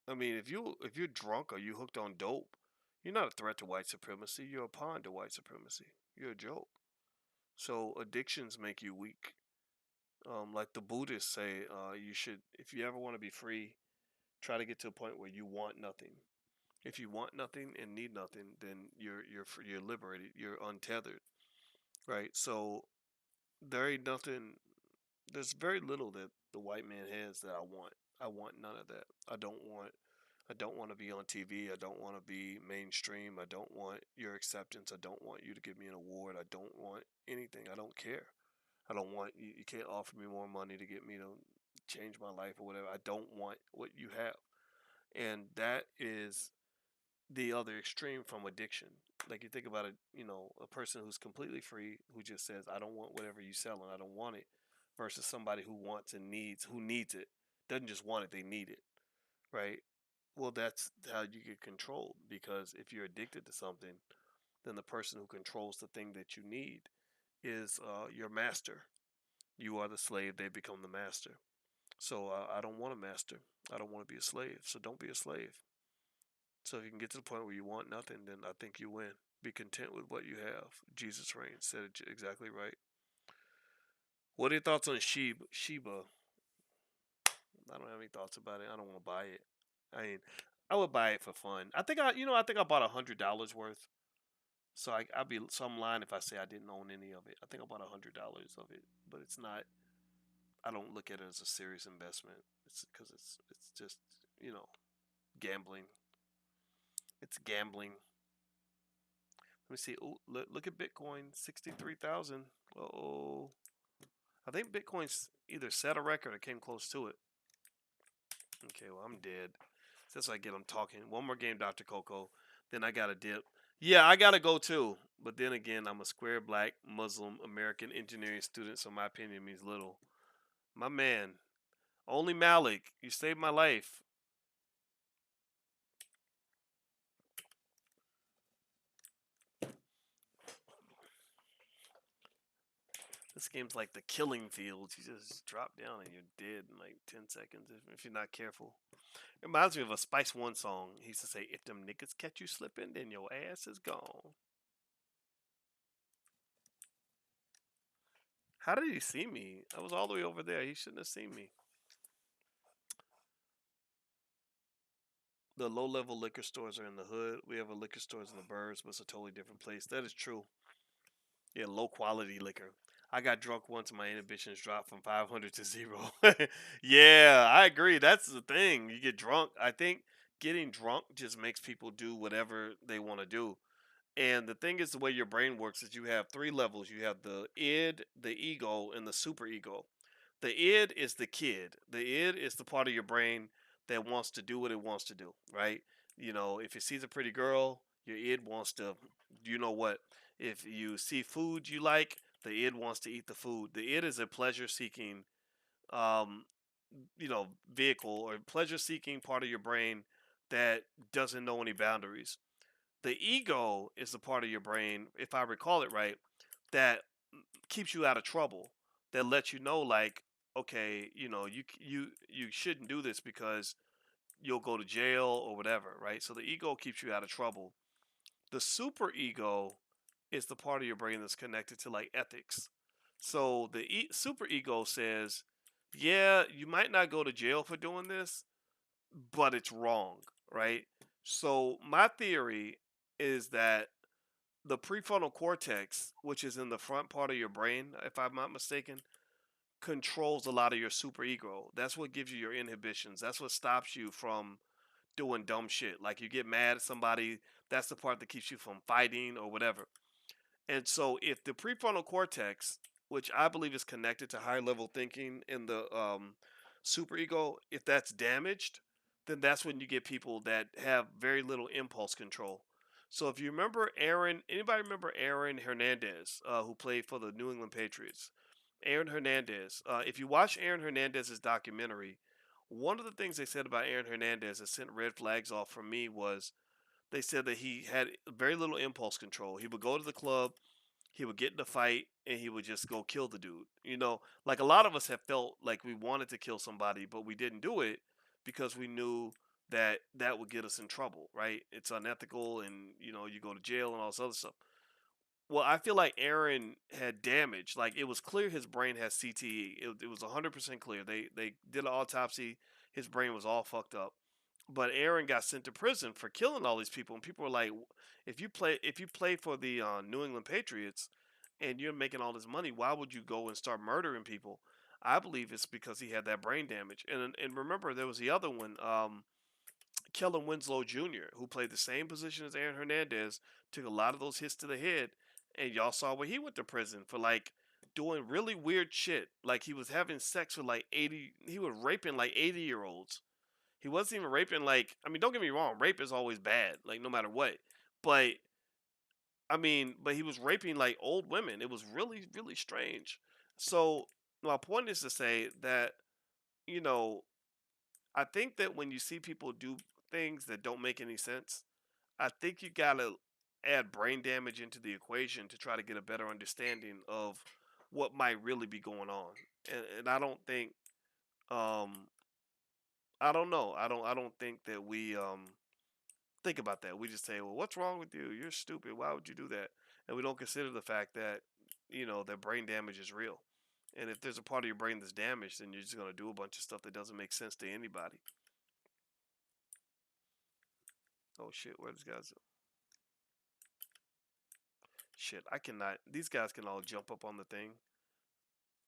I mean, if you're drunk or you hooked on dope, you're not a threat to white supremacy. You're a pawn to white supremacy. You're a joke. So addictions make you weak. Like the Buddhists say, you should, if you ever want to be free, try to get to a point where you want nothing. If you want nothing and need nothing, then you're liberated. You're untethered, right? So there ain't nothing. There's very little that the white man has that I want. I want none of that. I don't want to be on TV. I don't want to be mainstream. I don't want your acceptance. I don't want you to give me an award. I don't want anything. I don't care. I don't want you. You can't offer me more money to get me to change my life or whatever. I don't want what you have, and that is the other extreme from addiction. Like you think about it, a person who's completely free, who just says, "I don't want whatever you selling. I don't want it," versus somebody who wants and needs it. Doesn't just want it; they need it, right? Well, that's how you get controlled. Because if you're addicted to something, then the person who controls the thing that you need is your master. You are the slave; they become the master. So I don't want a master. I don't want to be a slave. So don't be a slave. So if you can get to the point where you want nothing, then I think you win. Be content with what you have. Jesus reigns. Said it exactly right. What are your thoughts on Shiba? Shiba. I don't have any thoughts about it. I don't want to buy it. I mean, I would buy it for fun. I think I bought $100 worth. So I'd be some lying if I say I didn't own any of it. I think I bought $100 of it, but it's not. I don't look at it as a serious investment. It's because it's just you know gambling. It's gambling. Let me see. Ooh, look at Bitcoin, 63,000. Oh, I think Bitcoin's either set a record or came close to it. Okay, well I'm dead. Since I get them talking. One more game, Dr. Coco. Then I got to dip. Yeah, I gotta go too. But then again, I'm a square black Muslim American engineering student, so my opinion means little. My man, only Malik, you saved my life. This game's like the killing fields. You just drop down and you're dead in like 10 seconds if you're not careful. It reminds me of a Spice One song. He used to say, "If them niggas catch you slipping, then your ass is gone." How did he see me? I was all the way over there. He shouldn't have seen me. The low level liquor stores are in the hood. We have a liquor stores in the burbs, but it's a totally different place. That is true. Yeah, low quality liquor. I got drunk once and my inhibitions dropped from 500 to zero. Yeah, I agree. That's the thing. You get drunk. I think getting drunk just makes people do whatever they want to do. And the thing is, the way your brain works is you have three levels. You have the id, the ego, and the super ego. The id is the kid. The id is the part of your brain that wants to do what it wants to do, right? If it sees a pretty girl, your id wants to, you know what? If you see food you like, the id wants to eat the food. The id is a pleasure seeking, um, vehicle or pleasure seeking part of your brain that doesn't know any boundaries. The ego is the part of your brain, if I recall it right, that keeps you out of trouble. That lets you know, like, okay, you shouldn't do this because you'll go to jail or whatever, right? So the ego keeps you out of trouble. The super ego is the part of your brain that's connected to like ethics. So the super ego says, yeah, you might not go to jail for doing this, but it's wrong, right? So my theory is that the prefrontal cortex, which is in the front part of your brain, if I'm not mistaken, controls a lot of your superego. That's what gives you your inhibitions. That's what stops you from doing dumb shit. Like you get mad at somebody, that's the part that keeps you from fighting or whatever. And so if the prefrontal cortex, which I believe is connected to higher level thinking in the superego, if that's damaged, then that's when you get people that have very little impulse control. So if you remember Aaron, anybody remember Aaron Hernandez, who played for the New England Patriots? Aaron Hernandez. If you watch Aaron Hernandez's documentary, one of the things they said about Aaron Hernandez that sent red flags off for me was they said that he had very little impulse control. He would go to the club, he would get in a fight, and he would just go kill the dude. You know, like a lot of us have felt like we wanted to kill somebody, but we didn't do it because we knew that that would get us in trouble, right? It's unethical, and you go to jail and all this other stuff. Well, I feel like Aaron had damage. Like it was clear his brain has CTE. It was 100% clear. They did an autopsy. His brain was all fucked up. But Aaron got sent to prison for killing all these people, and people were like, if you play for the New England Patriots, and you're making all this money, why would you go and start murdering people? I believe it's because he had that brain damage. And remember, there was the other one. Kellen Winslow Jr., who played the same position as Aaron Hernandez, took a lot of those hits to the head, and y'all saw where he went to prison for like doing really weird shit. Like he was having sex with like 80, he was raping like 80-year-olds. He wasn't even raping like, I mean, don't get me wrong, rape is always bad, like no matter what. But but he was raping like old women. It was really, really strange. So my point is to say that, you know, I think that when you see people do things that don't make any sense, I think you gotta add brain damage into the equation to try to get a better understanding of what might really be going on. And I don't think, um, I don't know. I don't think that we think about that. We just say, well, what's wrong with you? You're stupid. Why would you do that? And we don't consider the fact that that brain damage is real. And if there's a part of your brain that's damaged, then you're just gonna do a bunch of stuff that doesn't make sense to anybody. Oh shit, where this guy's? Shit, I cannot. These guys can all jump up on the thing.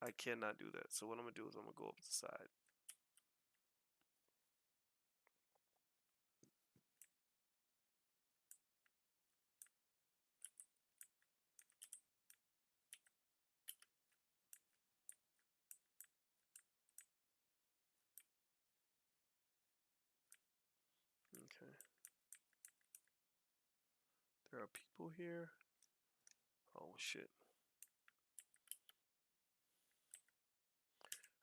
I cannot do that. So what I'm gonna do is I'm gonna go up to the side. Okay. There are people here. Oh shit.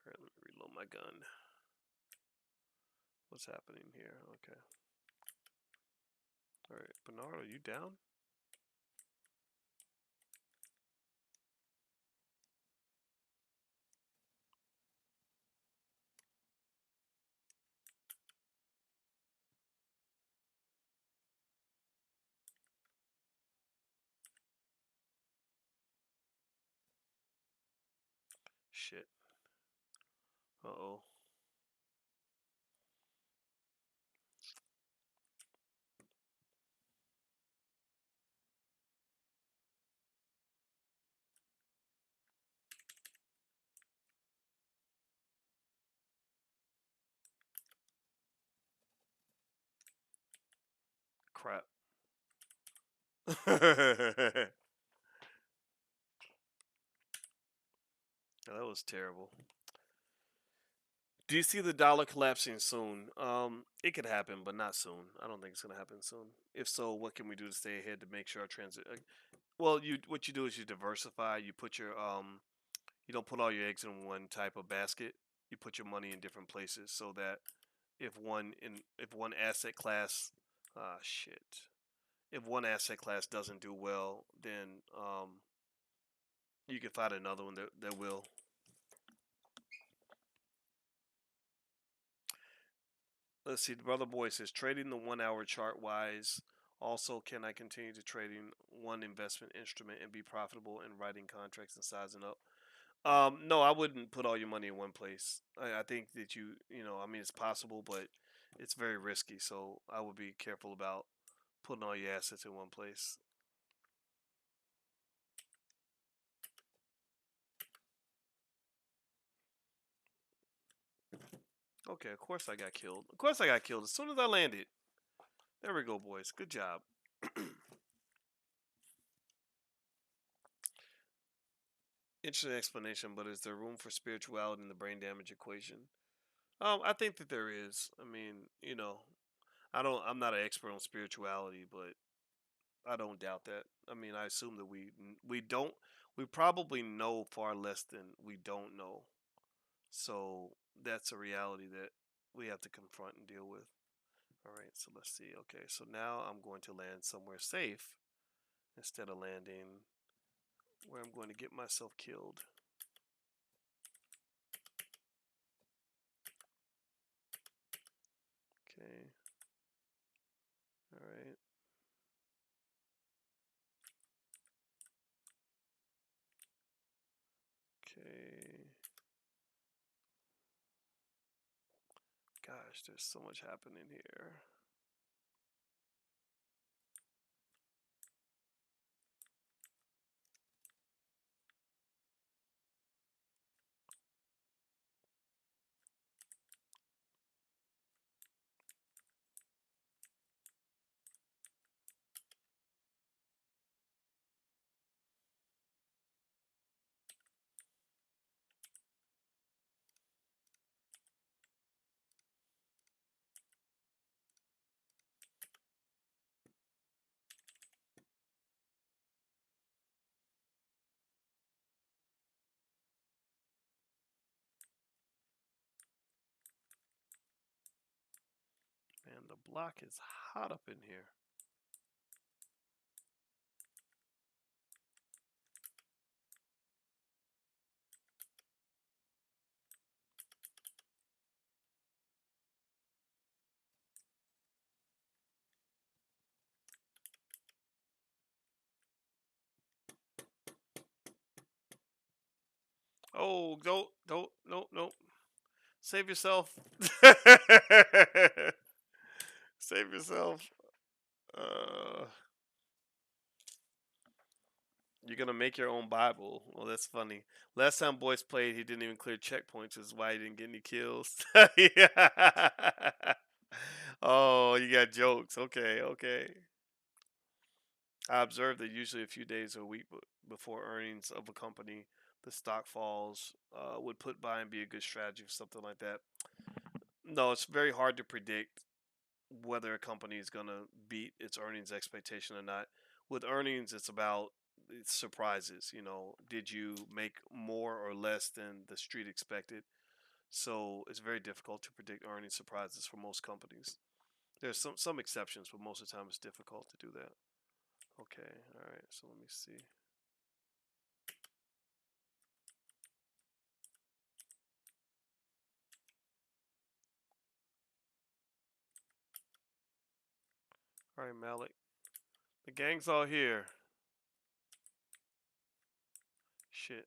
Alright, let me reload my gun. What's happening here? Okay. Alright, Bernard, are you down? Shit. Uh-oh. Crap. That was terrible. Do you see the dollar collapsing soon? It could happen, but not soon. I don't think it's gonna happen soon. If so, what can we do to stay ahead to make sure our transit? Well, what you do is you diversify. You put your you don't put all your eggs in one type of basket. You put your money in different places so that if one asset class, shit, if one asset class doesn't do well, then you can find another one that will. Let's see. Brother Boy says trading the 1 hour chart wise. Also, can I continue to trading one investment instrument and be profitable in writing contracts and sizing up? No, I wouldn't put all your money in one place. I think that I mean, it's possible, but it's very risky. So I would be careful about putting all your assets in one place. Okay, of course I got killed. Of course I got killed as soon as I landed. There we go, boys. Good job. Interesting explanation, but is there room for spirituality in the brain damage equation? I think that there is. I mean, I'm not an expert on spirituality, but I don't doubt that. I mean, I assume that we don't we probably know far less than we don't know. So that's a reality that we have to confront and deal with. All right, so let's see. Okay, so now I'm going to land somewhere safe instead of landing where I'm going to get myself killed. Okay. All right. Okay. Gosh, there's so much happening here. Man, the block is hot up in here. Oh, don't, no. Save yourself. Save yourself. Uh, you're gonna make your own Bible. Well, that's funny. Last time Boyce played, he didn't even clear checkpoints. Is why he didn't get any kills. Yeah. Oh, you got jokes. Okay, okay. I observed that usually a few days or a week before earnings of a company, the stock falls. Would put buy and be a good strategy for something like that. No, it's very hard to predict whether a company is going to beat its earnings expectation or not. With earnings, it's surprises. Did you make more or less than the street expected? So it's very difficult to predict earnings surprises for most companies. There's some exceptions, but most of the time it's difficult to do that. Okay, all right. So let me see. All right, Malik. The gang's all here. Shit.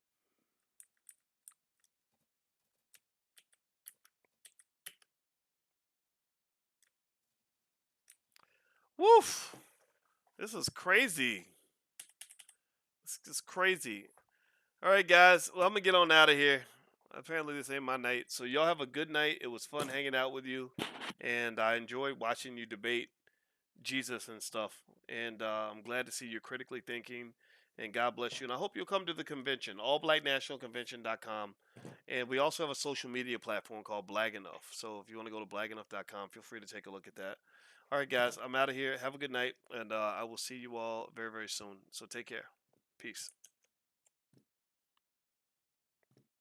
Woof. This is crazy. This is crazy. All right, guys. Well, I'm gonna get on out of here. Apparently, this ain't my night. So y'all have a good night. It was fun hanging out with you, and I enjoyed watching you debate Jesus and stuff. And I'm glad to see you're critically thinking. And God bless you. And I hope you'll come to the convention, allblacknationalconvention.com. And we also have a social media platform called Blag Enough. So if you want to go to blagenough.com, feel free to take a look at that. All right, guys. I'm out of here. Have a good night, and I will see you all very, very soon. So take care. Peace.